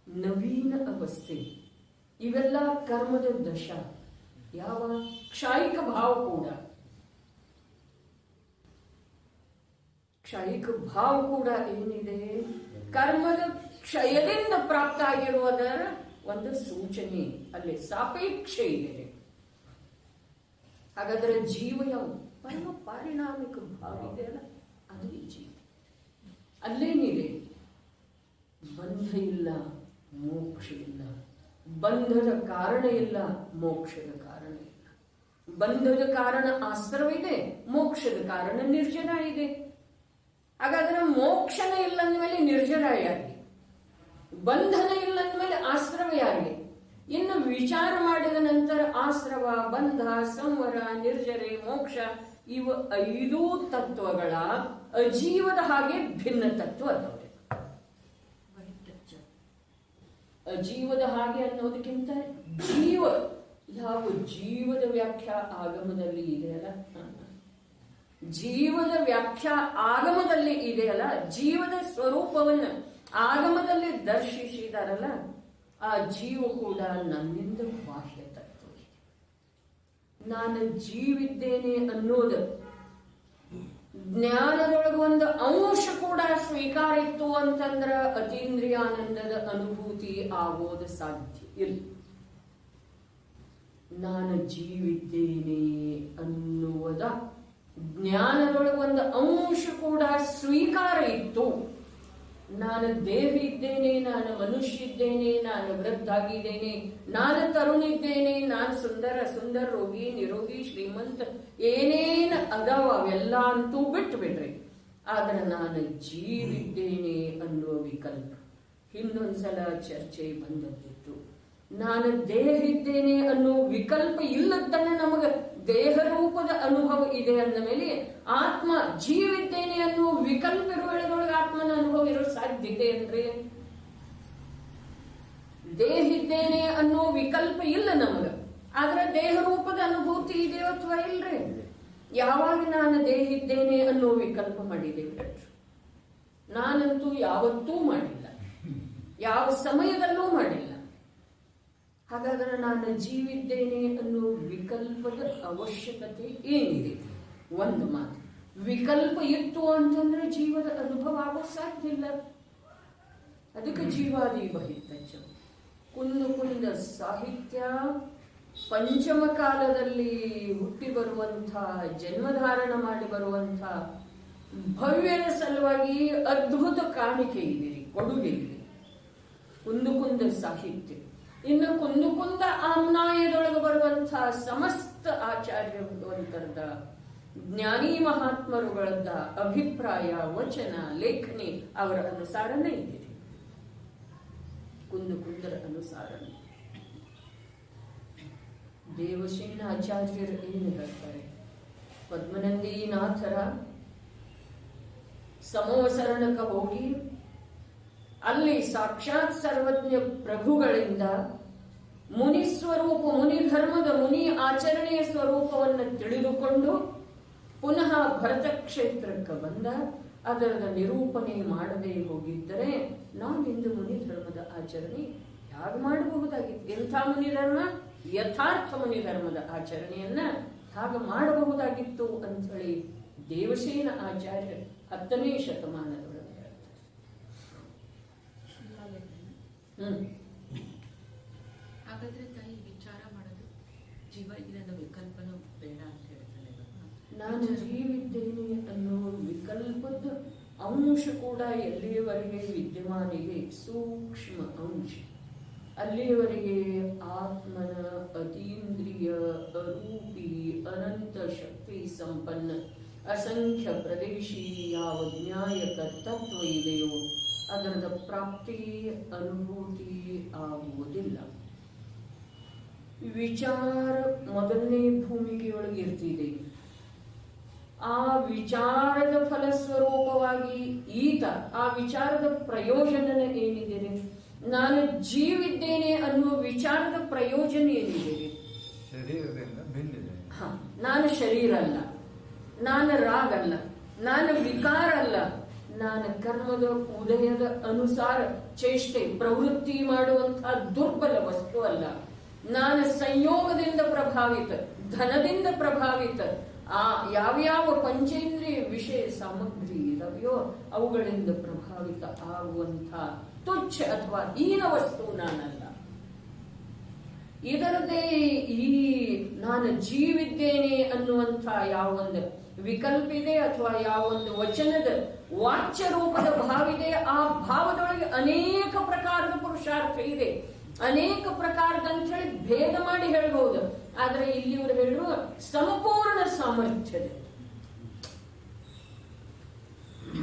ನವೀನ ಅವಸ್ಥೆ ಇವೆಲ್ಲ ಕರ್ಮದ ದಶ. ಯಾವ ಕ್ಷಾಯಿಕ ಭಾವ ಕೂಡ, ಕ್ಷಾಯಿಕ ಭಾವ ಕೂಡ ಏನಿದೆ? ಕರ್ಮದ ಕ್ಷಯದಿಂದ ಪ್ರಾಪ್ತ ಆಗಿರುವುದರ ಒಂದು ಸೂಚನೆ, ಅಲ್ಲಿ ಸಾಪೇಕ್ಷ ಇದೆ. ಹಾಗಾದ್ರೆ ಜೀವ ಯಾವುದು? ಪರಮ ಪಾರಿಣಾಮಿಕ ಭಾವ ಇದೆಯಲ್ಲ, ಅದು ಜೀವ. ಅಲ್ಲೇನಿದೆ? ಬಂಧ ಇಲ್ಲ, ಮೋಕ್ಷ ಇಲ್ಲ. ಬಂಧದ ಕಾರಣ ಇಲ್ಲ, ಮೋಕ್ಷದ ಕಾರಣ ಇಲ್ಲ. ಬಂಧದ ಕಾರಣ ಆಶ್ರವ ಇದೆ, ಮೋಕ್ಷದ ಕಾರಣ ನಿರ್ಜನ ಇದೆ. ಹಾಗಾದ್ರೆ ಮೋಕ್ಷನ ಇಲ್ಲಂದ್ಮೇಲೆ ನಿರ್ಜರ ಯಾರಿಗೆ? ಬಂಧನ ಇಲ್ಲಂದ್ಮೇಲೆ ಆಶ್ರವ ಯಾರಿಗೆ? ಇನ್ನು ವಿಚಾರ ಮಾಡಿದ ನಂತರ ಆಶ್ರವ, ಬಂಧ, ಸಂವರ, ನಿರ್ಜರೆ, ಮೋಕ್ಷ ಇವು 5 ತತ್ವಗಳ ಅಜೀವದ ಹಾಗೆ ಭಿನ್ನ ತತ್ವ ಅದಾವೆ. ಅಜೀವದ ಹಾಗೆ ಅನ್ನೋದಕ್ಕಿಂತ ಜೀವ, ಯಾವ ಜೀವದ ವ್ಯಾಖ್ಯಾ ಆಗಮದಲ್ಲಿ ಇದೆಯಲ್ಲ, ಜೀವದ ವ್ಯಾಖ್ಯಾ ಆಗಮದಲ್ಲಿ ಇದೆಯಲ್ಲ, ಜೀವದ ಸ್ವರೂಪವನ್ನು ಆಗಮದಲ್ಲಿ ದರ್ಶಿಸಿದಾರಲ್ಲ, ಆ ಜೀವ ಕೂಡ ನನ್ನಿಂದ ಬಾಹ್ಯ ತತ್ವ ಇದೆ. ನಾನು ಜೀವಿದ್ದೇನೆ ಅನ್ನೋದು ಜ್ಞಾನದೊಳಗೆ ಒಂದು ಅಂಶ ಕೂಡ ಸ್ವೀಕಾರ ಇತ್ತು ಅಂತಂದ್ರ ಅತೀಂದ್ರಿಯಾನಂದದ ಅನುಭೂತಿ ಆಗೋದು ಸಾಧ್ಯ ಇಲ್ಲ. ನಾನು ಜೀವಿದ್ದೇನೆ ಅನ್ನುವುದ ಜ್ಞಾನದೊಳಗೆ ಒಂದು ಅಂಶ ಕೂಡ ಸ್ವೀಕಾರ ಇತ್ತು. ನಾನು ದೇಹ ಇದ್ದೇನೆ, ನಾನು ಮನುಷ್ಯ ಇದ್ದೇನೆ, ನಾನು ವೃದ್ಧ ಆಗಿದ್ದೇನೆ, ನಾನು ತರುಣಿದ್ದೇನೆ, ನಾನು ಸುಂದರ, ರೋಗಿ, ನಿರೋಗಿ, ಶ್ರೀಮಂತ, ಏನೇನು ಅದಾವ ಅವೆಲ್ಲ ಅಂತೂ ಬಿಟ್ಟು ಬಿಡ್ರಿ. ಆದ್ರೆ ನಾನು ಜೀವಿದ್ದೇನೆ ಅನ್ನುವ ವಿಕಲ್ಪ ಹಿಂದೊಂದ್ಸಲ ಚರ್ಚೆ ಬಂದದ್ದಿತ್ತು. ನಾನು ದೇಹ ಇದ್ದೇನೆ ಅನ್ನೋ ವಿಕಲ್ಪ ಇಲ್ಲದನ್ನ ನಮಗ ದೇಹ ರೂಪದ ಅನುಭವ ಇದೆ ಅಂದ ಮೇಲೆ ಆತ್ಮ ಜೀವಿದ್ದೇನೆ ಅನ್ನೋ ವಿಕಲ್ಪ ಇರುವೊಳಗೆ ಆತ್ಮನ ಅನುಭವ ಇರೋ ಸಾಧ್ಯ ಇದೆ ಅಂದ್ರೆ ದೇಹ ಇದ್ದೇನೆ ಅನ್ನೋ ವಿಕಲ್ಪ ಇಲ್ಲ ನಮಗ, ಆದ್ರೆ ದೇಹ ರೂಪದ ಅನುಭೂತಿ ಇದೆಯೋ ಅಥವಾ ಇಲ್ರಿ? ಯಾವಾಗ ನಾನು ದೇಹ ಇದ್ದೇನೆ ಅನ್ನೋ ವಿಕಲ್ಪ ಮಾಡಿದ್ದೇವೆ? ನಾನಂತೂ ಯಾವತ್ತೂ ಮಾಡಿಲ್ಲ, ಯಾವ ಸಮಯದಲ್ಲೂ ಮಾಡಿಲ್ಲ. ಹಾಗಾದ್ರೆ ನಾನು ಜೀವಿದ್ದೇನೆ ಅನ್ನೋ ವಿಕಲ್ಪದ ಅವಶ್ಯಕತೆ ಏನಿದೆ? ಒಂದು ಮಾತು, ವಿಕಲ್ಪ ಇತ್ತು ಅಂತಂದ್ರೆ ಜೀವದ ಅನುಭವ ಆಗೋ ಸಾಧ್ಯ ಇಲ್ಲ. ಅದಕ್ಕೆ ಜೀವಾದಿ ಬಹಿರ್ತಚ್ಚ ಕುಂದು ಕುಂದ ಸಾಹಿತ್ಯ ಪಂಚಮ ಕಾಲದಲ್ಲಿ ಹುಟ್ಟಿ ಬರುವಂಥ, ಜನ್ಮಧಾರಣ ಮಾಡಿ ಬರುವಂಥ ಭವ್ಯದ ಸಲುವಾಗಿ ಅದ್ಭುತ ಕಾಣಿಕೆ ಇದೆ, ಕೊಡುಗೆ ಇದೆ ಕುಂದು ಕುಂದ ಸಾಹಿತ್ಯ. ಇನ್ನು ಕುಂದು ಕುಂದ ಆಮ್ನಾಯದೊಳಗೆ ಬರುವಂತಹ ಸಮಸ್ತ ಆಚಾರ್ಯ ಭಗವಂತರದ ಜ್ಞಾನಿ ಮಹಾತ್ಮರುಗಳದ್ದ ಅಭಿಪ್ರಾಯ, ವಚನ, ಲೇಖನಿ ಅವರ ಅನುಸಾರನೇ ಇದೆ. ಕುಂದು ಕುಂದರ ಅನುಸಾರನೇ ದೇವಶೇನ ಆಚಾರ್ಯರು ಏನು ಹೇಳ್ತಾರೆ? ಪದ್ಮನಂದೀನಾಥರ ಸಮೋಸರಣಕ್ಕೆ ಹೋಗಿ ಅಲ್ಲಿ ಸಾಕ್ಷಾತ್ ಸರ್ವಜ್ಞ ಪ್ರಭುಗಳಿಂದ ಮುನಿ ಸ್ವರೂಪ, ಮುನಿ ಧರ್ಮದ, ಮುನಿ ಆಚರಣೆಯ ಸ್ವರೂಪವನ್ನು ತಿಳಿದುಕೊಂಡು ಪುನಃ ಭರತ ಕ್ಷೇತ್ರಕ್ಕೆ ಬಂದ. ಅದರ ನಿರೂಪಣೆ ಮಾಡದೆ ಹೋಗಿದ್ದರೆ ನಾವಿಂದು ಮುನಿ ಧರ್ಮದ ಆಚರಣೆ ಹೇಗೆ ಮಾಡಬಹುದಾಗಿತ್ತು? ಎಂಥ ಮುನಿ ಧರ್ಮ? ಯಥಾರ್ಥ ಮುನಿ ಧರ್ಮದ ಆಚರಣೆಯನ್ನ ಹಾಗೆ ಮಾಡಬಹುದಾಗಿತ್ತು ಅಂತ ಹೇಳಿ ದೇವಸೇನ ಆಚಾರ್ಯ 10ನೇ ಶತಮಾನದೊಳಗೆ
ಹಾಗಾದ್ರೆ ತಾಯಿ ವಿಚಾರ ಮಾಡೋದು ಜೀವ ಇಲ್ಲದ ವಿಕಲ್ಪನ ಬೇಡ ಅಂತ ಹೇಳ್ತಾರೆ.
ನಾನು ಜೀವಿದ್ದೇನೆ ಅನ್ನೋ ವಿಕಲ್ಪದ ಅಂಶ ಕೂಡ ಎಲ್ಲಿಯವರೆಗೆ ವಿದ್ಯಮಾನ ಇದೆ, ಸೂಕ್ಷ್ಮ ಅಂಶ, ಅಲ್ಲಿಯವರೆಗೆ ಆತ್ಮನ ಅತೀಂದ್ರಿಯ, ಅರೂಪಿ, ಅನಂತ ಶಕ್ತಿ ಸಂಪನ್ನ, ಅಸಂಖ್ಯ ಪ್ರದೇಶಿ ಯಾವ ನ್ಯಾಯಕ ತತ್ವ ಇದೆಯೋ ಅದರದ ಪ್ರಾಪ್ತಿ, ಅನುಭೂತಿ ಆಗುವುದಿಲ್ಲ. ವಿಚಾರ ಮೊದಲನೇ ಭೂಮಿಕೆಯೊಳಗೆ ಇರ್ತಿದೆ. ಆ ವಿಚಾರದ ಫಲಸ್ವರೂಪವಾಗಿ ಈತ ಆ ವಿಚಾರದ ಪ್ರಯೋಜನ ಏನಿದೆ? ನಾನು ಜೀವಿದ್ದೇನೆ ಅನ್ನುವ ವಿಚಾರದ ಪ್ರಯೋಜನ ಏನಿದೆ? ನಾನು ಶರೀರ ಅಲ್ಲ, ನಾನು ರಾಗ ಅಲ್ಲ, ನಾನು ವಿಕಾರ ಅಲ್ಲ, ನಾನು ಕರ್ಮದ ಉದಯದ ಅನುಸಾರ ಚೇಷ್ಟೆ ಪ್ರವೃತ್ತಿ ಮಾಡುವಂತಹ ದುರ್ಬಲ ವಸ್ತು ಅಲ್ಲ. ನಾನು ಸಂಯೋಗದಿಂದ ಪ್ರಭಾವಿತ, ಧನದಿಂದ ಪ್ರಭಾವಿತ, ಆ ಯಾವ್ಯಾವ ಪಂಚೇಂದ್ರಿಯ ವಿಷಯ ಸಾಮಗ್ರಿ ಇದಾವೆಯೋ ಅವುಗಳಿಂದ ಪ್ರಭಾವಿತ ಆಗುವಂಥ ತುಚ್ಛ ಅಥವಾ ಹೀನ ವಸ್ತು ನಾನಲ್ಲ. ಇದರದೇ ಈ ನಾನು ಜೀವಿದ್ದೇನೆ ಅನ್ನುವಂಥ ಯಾವೊಂದು ವಿಕಲ್ಪ ಇದೆ ಅಥವಾ ಯಾವೊಂದು ವಚನದ ವಾಚ್ಯ ರೂಪದ ಭಾವಿದೆ, ಆ ಭಾವದೊಳಗೆ ಅನೇಕ ಪ್ರಕಾರದ ಪುರುಷಾರ್ಥ ಇದೆ, ಅನೇಕ ಪ್ರಕಾರದ ಅಂತ ಹೇಳಿ ಭೇದ ಮಾಡಿ ಹೇಳ್ಬಹುದು. ಆದ್ರೆ ಇಲ್ಲಿ ಇವರು ಹೇಳುವ ಸಂಪೂರ್ಣ ಸಾಮರ್ಥ್ಯದ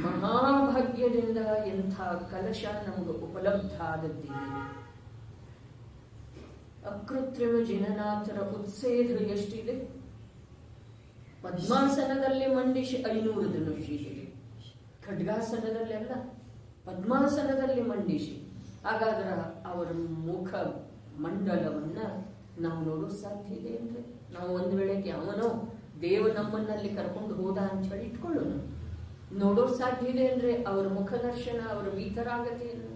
ಮಹಾಭಾಗ್ಯದಿಂದ ಎಂಥ ಕಲಶ ನಮಗೆ ಉಪಲಬ್ಧ ಆದದ್ದಿದೆ. ಅಕೃತ್ರಿಮ ಜಿನನಾಥರ ಉತ್ಸೇಧ ಎಷ್ಟಿದೆ? ಪದ್ಮಾಸನದಲ್ಲಿ ಮಂಡಿಸಿ 500 ಧನುಷಿದೆ, ಖಡ್ಗಾಸನದಲ್ಲಿ ಅಲ್ಲ, ಪದ್ಮಾಸನದಲ್ಲಿ ಮಂಡಿಸಿ. ಹಾಗಾದ್ರೆ ಅವರ ಮುಖ ಮಂಡಲವನ್ನ ನಾವು ನೋಡೋ ಸಾಧ್ಯ ಇದೆ ಅಂದ್ರೆ, ನಾವು ಒಂದು ವೇಳೆಗೆ ಅವನೋ ದೇವ ನಮ್ಮನ್ನಲ್ಲಿ ಕರ್ಕೊಂಡು ಹೋದ ಅಂತ ಹೇಳಿ ಇಟ್ಕೊಳ್ಳೋಣ, ನೋಡೋ ಸಾಧ್ಯ ಇದೆ ಅಂದ್ರೆ ಅವರ ಮುಖ ದರ್ಶನ, ಅವರ ವೀತರಾಗತಿಯನ್ನು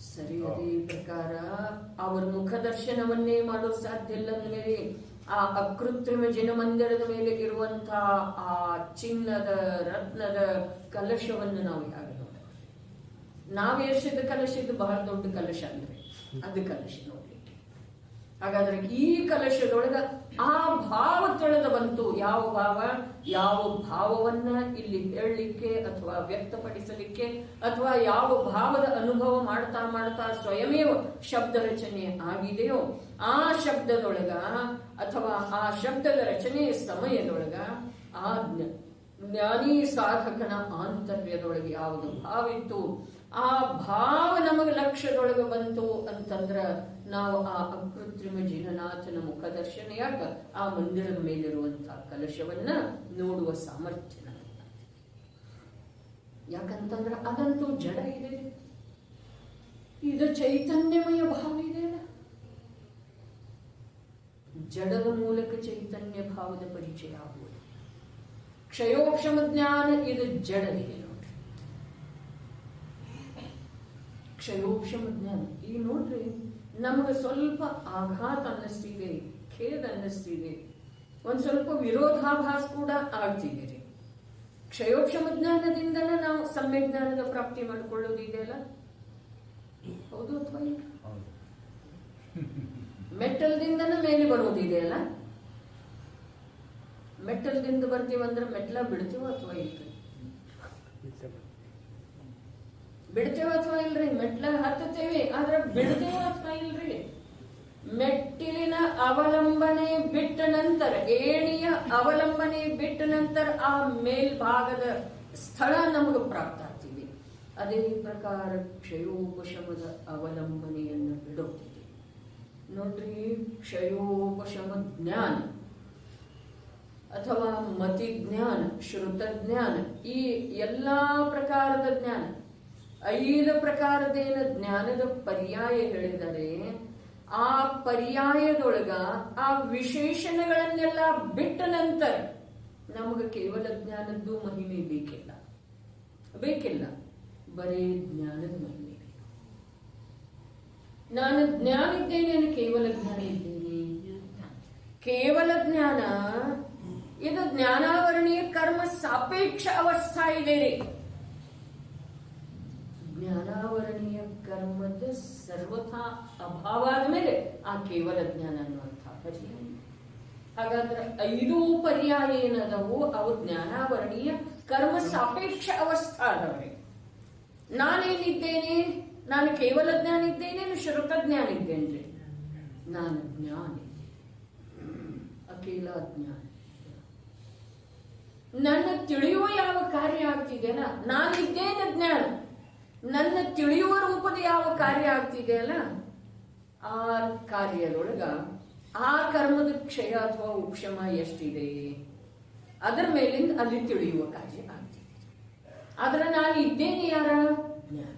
ಸರಿ. ಅದೇ ಪ್ರಕಾರ ಅವರ ಮುಖ ದರ್ಶನವನ್ನೇ ಮಾಡೋ ಸಾಧ್ಯ ಇಲ್ಲ ಅಂದ್ರೆ ಆ ಅಕೃತ್ರಿಮ ಜನಮಂದಿರದ ಮೇಲೆ ಇರುವಂತಹ ಆ ಚಿನ್ನದ ರತ್ನದ ಕಲಶವನ್ನು ನಾವು ಹೇಗೆ ನೋಡ? ನಾವು ಏರ್ಸಿದ ಕಲಶ ಇದು ಬಹಳ ದೊಡ್ಡ ಕಲಶ ಅಂದ್ರೆ ಅದು ಕಲಶ ನೋಡ್ಲಿಕ್ಕೆ. ಹಾಗಾದ್ರೆ ಈ ಕಲಶದೊಳಗ ಆ ಭಾವ ತಿಳಿದ ಬಂತು. ಯಾವ ಭಾವ? ಯಾವ ಭಾವವನ್ನ ಇಲ್ಲಿ ಹೇಳಲಿಕ್ಕೆ ಅಥವಾ ವ್ಯಕ್ತಪಡಿಸಲಿಕ್ಕೆ ಅಥವಾ ಯಾವ ಭಾವದ ಅನುಭವ ಮಾಡ್ತಾ ಮಾಡ್ತಾ ಸ್ವಯಮೇವ ಶಬ್ದ ರಚನೆ ಆಗಿದೆಯೋ ಆ ಶಬ್ದದೊಳಗ ಅಥವಾ ಆ ಶಬ್ದದ ರಚನೆಯ ಸಮಯದೊಳಗ ಆಜ್ಞೆ ಜ್ಞಾನಿ ಸಾಧಕನ ಆಂತರ್ಯದೊಳಗೆ ಯಾವುದು ಭಾವಿತ್ತು, ಆ ಭಾವ ನಮಗೆ ಲಕ್ಷ್ಯದೊಳಗೆ ಬಂತು ಅಂತಂದ್ರ ನಾವು ಆ ಅಕೃತ್ರಿಮ ಜಿನನಾಥನ ಮುಖದರ್ಶನೆಯಾಗ ಆ ಮಂದಿರದ ಮೇಲಿರುವಂತಹ ಕಲಶವನ್ನ ನೋಡುವ ಸಾಮರ್ಥ್ಯ ನಮಗೆ. ಯಾಕಂತಂದ್ರ ಅದಂತೂ ಜಡ ಇದೆ, ಇದು ಚೈತನ್ಯಮಯ ಭಾವ ಇದೆ ಅಲ್ಲ. ಜಡದ ಮೂಲಕ ಚೈತನ್ಯ ಭಾವದ ಪರಿಚಯ ಆಗುವುದು. ಕ್ಷಯೋಕ್ಷಮ ಜ್ಞಾನ ಇದು ಜಡ ಇದೆ ನೋಡ್ರಿ. ಕ್ಷಯೋಕ್ಷಮ ಜ್ಞಾನ ಈಗ ನೋಡ್ರಿ, ನಮಗೆ ಸ್ವಲ್ಪ ಆಘಾತ ಅನ್ನಿಸ್ತಿದೆ, ಖೇದ ಅನ್ನಿಸ್ತಿದೆ, ಒಂದ್ ಸ್ವಲ್ಪ ವಿರೋಧಾಭಾಸ ಕೂಡ ಆಗ್ತಿದೆ ರೀ. ಕ್ಷಯೋಕ್ಷಮ ಜ್ಞಾನದಿಂದಲೇ ನಾವು ಸಮ್ಯಕ್ ಜ್ಞಾನದ ಪ್ರಾಪ್ತಿ ಮಾಡಿಕೊಳ್ಳೋದು ಇದೆಯಲ್ಲ, ಹೌದು ಅಥವಾ ಇಲ್ಲ? ಮೆಟ್ಟಲ್ದಿಂದನೇ ಮೇಲೆ ಬರೋದಿದೆಯಲ್ಲ, ಮೆಟ್ಟಲ್ದಿಂದ ಬರ್ತೀವಂದ್ರೆ ಮೆಟ್ಲ ಬಿಡ್ತೀವ ಅಥವಾ ಇಲ್ರಿ? ಬಿಡ್ತೇವ ಅಥವಾ ಇಲ್ರಿ? ಮೆಟ್ಲ ಹತ್ತುತ್ತೇವೆ, ಆದ್ರೆ ಬಿಡ್ತೇವ ಅಥವಾ ಇಲ್ರಿ? ಮೆಟ್ಟಿಲಿನ ಅವಲಂಬನೆ ಬಿಟ್ಟ ನಂತರ, ಏಣಿಯ ಅವಲಂಬನೆ ಬಿಟ್ಟ ನಂತರ ಆ ಮೇಲ್ಭಾಗದ ಸ್ಥಳ ನಮಗೆ ಪ್ರಾಪ್ತ ಆಗ್ತೀವಿ. ಅದೇ ಪ್ರಕಾರ ಕ್ಷಯೋಪಶಮದ ಅವಲಂಬನೆಯನ್ನು ಬಿಡುತ್ತಿದೆ ನೋಡ್ರಿ. ಕ್ಷಯೋಪಶಮ ಜ್ಞಾನ ಅಥವಾ ಮತಿ ಜ್ಞಾನ, ಶ್ರುತ ಜ್ಞಾನ, ಈ ಎಲ್ಲಾ ಪ್ರಕಾರದ ಜ್ಞಾನ, 5 ಪ್ರಕಾರದೇನ ಜ್ಞಾನದ ಪರ್ಯಾಯ ಹೇಳಿದರೆ, ಆ ಪರ್ಯಾಯದೊಳಗ ಆ ವಿಶೇಷಣಗಳನ್ನೆಲ್ಲ ಬಿಟ್ಟ ನಂತರ ನಮಗೆ ಕೇವಲ ಜ್ಞಾನದ್ದು ಮಹಿಮೆ ಬೇಕಿಲ್ಲ, ಬರೀ ಜ್ಞಾನದ ಮಹಿಮೆ ಬೇಕು. ನಾನು ಜ್ಞಾನ ಇದ್ದೇನೆ, ಕೇವಲ ಜ್ಞಾನ ಇದ್ದೇನೆ. ಕೇವಲ ಜ್ಞಾನ ಇದು ಜ್ಞಾನಾವರಣೀಯ ಕರ್ಮ ಸಾಪೇಕ್ಷ ಅವಸ್ಥಾ ಇದೆ ರೀ. ಜ್ಞಾನಾವರಣೀಯ ಕರ್ಮದ ಸರ್ವಥಾ ಅಭಾವ ಆದ್ಮೇಲೆ ಆ ಕೇವಲ ಜ್ಞಾನ ಅನ್ನುವಂಥ ಪರ್ಯಾಯ. ಹಾಗಾದ್ರೆ 5 ಪರ್ಯಾಯ ಏನದವು, ಅವು ಜ್ಞಾನಾವರಣೀಯ ಕರ್ಮ ಸಾಪೇಕ್ಷ ಅವಸ್ಥಾ ಅದವ್ರಿ. ನಾನೇನಿದ್ದೇನೆ? ನಾನು ಕೇವಲ ಜ್ಞಾನ ಇದ್ದೇನೆ, ಶ್ರುತ ಜ್ಞಾನ ಇದ್ದೇನ್ರಿ? ನಾನು ಜ್ಞಾನ ಇದ್ದೇನೆ, ಅಖಿಲ ಜ್ಞಾನ. ನನ್ನ ತಿಳಿಯುವ ಯಾವ ಕಾರ್ಯ ಆಗ್ತಿದೆಯಲ್ಲ, ನಾನಿದ್ದೇನೆ ಜ್ಞಾನ. ನನ್ನ ತಿಳಿಯುವ ರೂಪದ ಯಾವ ಕಾರ್ಯ ಆಗ್ತಿದೆಯಲ್ಲ, ಆ ಕಾರ್ಯದೊಳಗ ಆ ಕರ್ಮದ ಕ್ಷಯ ಅಥವಾ ಉಪಶಮ ಎಷ್ಟಿದೆ, ಅದರ ಮೇಲಿಂದ ಅಲ್ಲಿ ತಿಳಿಯುವ ಕಾರ್ಯ ಆಗ್ತಿದೆ. ಆದ್ರೆ ನಾನು ಇದ್ದೇನೆ ಯಾರ? ಜ್ಞಾನ.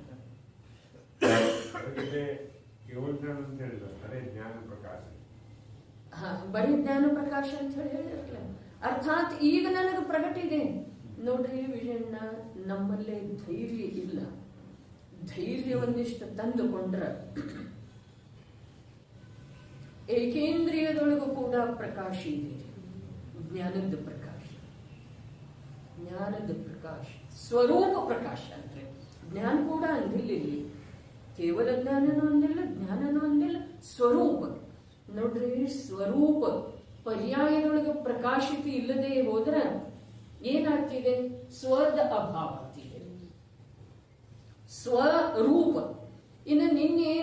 ಬರೀ ಜ್ಞಾನ ಪ್ರಕಾಶ ಅಂತ ಹೇಳಿರಲ್ಲ. ಅರ್ಥಾತ್ ಈಗ ನನಗೆ ಪ್ರಗಟಿದೆ ನೋಡ್ರಿ ವಿಷಯನ್ನ. ನಮ್ಮಲ್ಲೇ ಧೈರ್ಯ ಇಲ್ಲ. ಧೈರ್ಯ ಒಂದಿಷ್ಟು ತಂದುಕೊಂಡ್ರ ಏಕೇಂದ್ರಿಯದೊಳಗೂ ಕೂಡ ಪ್ರಕಾಶ ಇದೆ. ಜ್ಞಾನದ ಪ್ರಕಾಶ, ಜ್ಞಾನದ ಪ್ರಕಾಶ, ಸ್ವರೂಪ ಪ್ರಕಾಶ ಅಂದ್ರೆ ಜ್ಞಾನ ಕೂಡ ಅಂದಿಲ್ಲ ಇಲ್ಲಿ. ಕೇವಲ ಜ್ಞಾನನೂ ಅಂದಿಲ್ಲ, ಜ್ಞಾನನೂ ಅಂದಿಲ್ಲ, ಸ್ವರೂಪ ನೋಡ್ರಿ. ಸ್ವರೂಪ ಪರ್ಯಾಯದೊಳಗೆ ಪ್ರಕಾಶಿತ ಇಲ್ಲದೆ ಹೋದ್ರೆ ಏನಾಗ್ತಿದೆ? ಸ್ವದ ಅಭಾವ ಆಗ್ತಿದೆ. ಸ್ವರೂಪ. ಇನ್ನು ನಿನ್ನೆ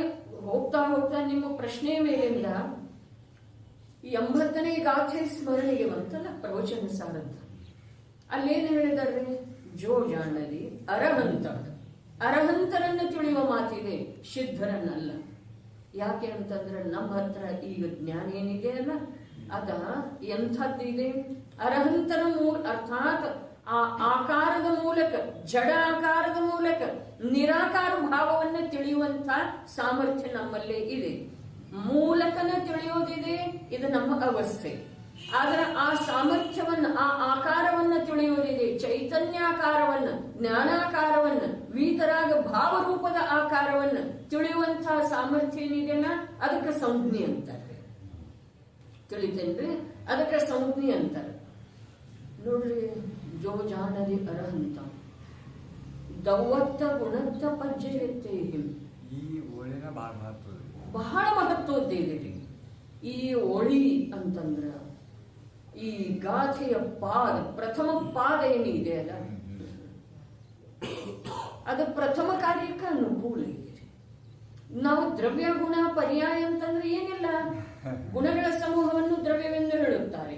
ಹೋಗ್ತಾ ಹೋಗ್ತಾ ನಿಮ್ಮ ಪ್ರಶ್ನೆ ಮೇಲಿಂದ 80ನೇ ಗಾಥೆ ಸ್ಮರಣೆಗೆ ಬಂತಲ್ಲ, ಪ್ರವಚನ ಸಾರಂತ. ಅಲ್ಲೇನು ಹೇಳಿದಾರೆ? ಜೋ ಜಾಣಲಿ ಅರಹಂತ, ಅರಹಂತರನ್ನು ತಿಳಿಯುವ ಮಾತಿದೆ, ಸಿದ್ಧರನ್ನಲ್ಲ. ಯಾಕೆ ಅಂತಂದ್ರೆ ನಮ್ಮ ಹತ್ರ ಈಗ ಜ್ಞಾನ ಏನಿದೆ ಅಲ್ಲ, ಅದ ಎಂಥದ್ದಿದೆ? ಅರಹಂತರ ಮೂಲ, ಅರ್ಥಾತ್ ಆ ಆಕಾರದ ಮೂಲಕ, ಜಡ ಆಕಾರದ ಮೂಲಕ ನಿರಾಕಾರ ಭಾವವನ್ನು ತಿಳಿಯುವಂತ ಸಾಮರ್ಥ್ಯ ನಮ್ಮಲ್ಲೇ ಇದೆ. ಮೂಲಕನ ತಿಳಿಯೋದಿದೆ, ಇದು ನಮ್ಮ ಅವಸ್ಥೆ. ಆದ್ರೆ ಆ ಸಾಮರ್ಥ್ಯವನ್ನ, ಆ ಆಕಾರವನ್ನ ತಿಳಿಯೋದಿದೆ, ಚೈತನ್ಯಾಕಾರವನ್ನ, ಜ್ಞಾನಾಕಾರವನ್ನ, ವೀತರಾಗ ಭಾವರೂಪದ ಆಕಾರವನ್ನ ತಿಳಿಯುವಂತಹ ಸಾಮರ್ಥ್ಯ ಏನಿದೆಯಲ್ಲ, ಅದಕ್ಕೆ ಸಂಜ್ಞೆ ಅಂತಾರೆ. ತಿಳಿತೇನ್ರಿ? ಅದಕ್ಕೆ ಸಂಜ್ಞೆ ಅಂತಾರೆ ನೋಡ್ರಿ. ಜೋ ಜಾಣದಿ ಅರಹಂತ ದೌವತ್ತ ಗುಣತ್ತ ಪಜ್ಜೆಯತ್ತೆ.
ಈ ಓಳಿನ
ಬಹಳ ಮಹತ್ವದ್ದಿದೆ ರೀ ಈ ಓಳಿ ಅಂತಂದ್ರ. ಈ ಗಾಥೆಯ ಪಾದ, ಪ್ರಥಮ ಪಾದ ಏನಿದೆ ಅಲ್ಲ, ಅದು ಪ್ರಥಮ ಕಾರ್ಯಕ್ಕೆ ಅನುಕೂಲ ಇದೆ. ನಾವು ದ್ರವ್ಯ ಗುಣ ಪರ್ಯಾಯ ಅಂತಂದ್ರೆ ಏನಿಲ್ಲ, ಗುಣಗಳ ಸಮೂಹವನ್ನು ದ್ರವ್ಯವೆಂದು ಹೇಳುತ್ತಾರೆ.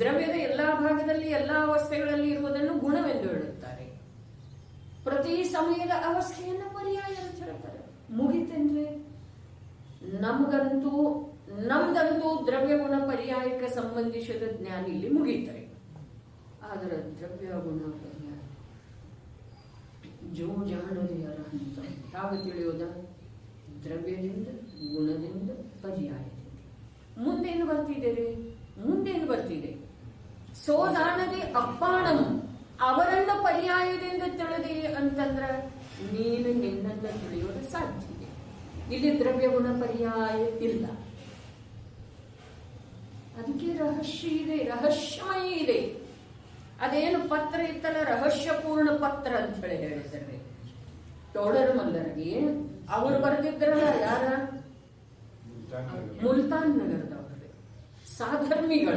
ದ್ರವ್ಯದ ಎಲ್ಲಾ ಭಾಗದಲ್ಲಿ, ಎಲ್ಲಾ ಅವಸ್ಥೆಗಳಲ್ಲಿ ಇರುವುದನ್ನು ಪ್ರತಿ ಸಮಯದ ಅವಸ್ಥೆಯನ್ನ ಪರ್ಯಾಯ ಅಂತ ಹೇಳ್ತಾರೆ. ಮುಗಿತೇನ್ರಿ? ನಮ್ದಂತೂ ದ್ರವ್ಯ ಗುಣ ಪರ್ಯಾಯಕ್ಕೆ ಸಂಬಂಧಿಸಿದ ಜ್ಞಾನ ಇಲ್ಲಿ ಮುಗೀತಾರೆ. ಆದ್ರೆ ದ್ರವ್ಯ ಗುಣ ಪರ್ಯಾಯ ಜೋ ಜಾಣದೆ ಅರ್ಹಂತ ಯಾವ ತಿಳಿಯೋದ? ದ್ರವ್ಯದಿಂದ, ಗುಣದಿಂದ, ಪರ್ಯಾಯದಿಂದ. ಮುಂದೇನು ಬರ್ತಿದೆ? ಸೋದಾನದೆ ಅಪ್ಪಾಣಂ, ಅವರನ್ನ ಪರ್ಯಾಯದಿಂದ ತಿಳಿದೆ ಅಂತಂದ್ರ ನೀನು ನಿನ್ನನ್ನ ತಿಳಿಯೋದು ಸಾಧ್ಯ ಇದೆ. ಇಲ್ಲಿ ದ್ರವ್ಯ ಗುಣ ಪರ್ಯಾಯ ಇಲ್ಲ. ಅದಕ್ಕೆ ರಹಸ್ಯ ಇದೆ, ರಹಸ್ಯಮಯ ಇದೆ. ಅದೇನು ಪತ್ರ ಇತ್ತಲ್ಲ, ರಹಸ್ಯಪೂರ್ಣ ಪತ್ರ ಅಂತ ಹೇಳಿದ್ದಾರೆ ಟೋಡರ್ ಮಲ್ಲರಿಗೆ. ಅವರು ಬರೆದಿದ್ರಲ್ಲ, ಯಾರ? ಮುಲ್ತಾನ್ ನಗರದವರಿಗೆ, ಸಾಧರ್ಮಿಗಳ.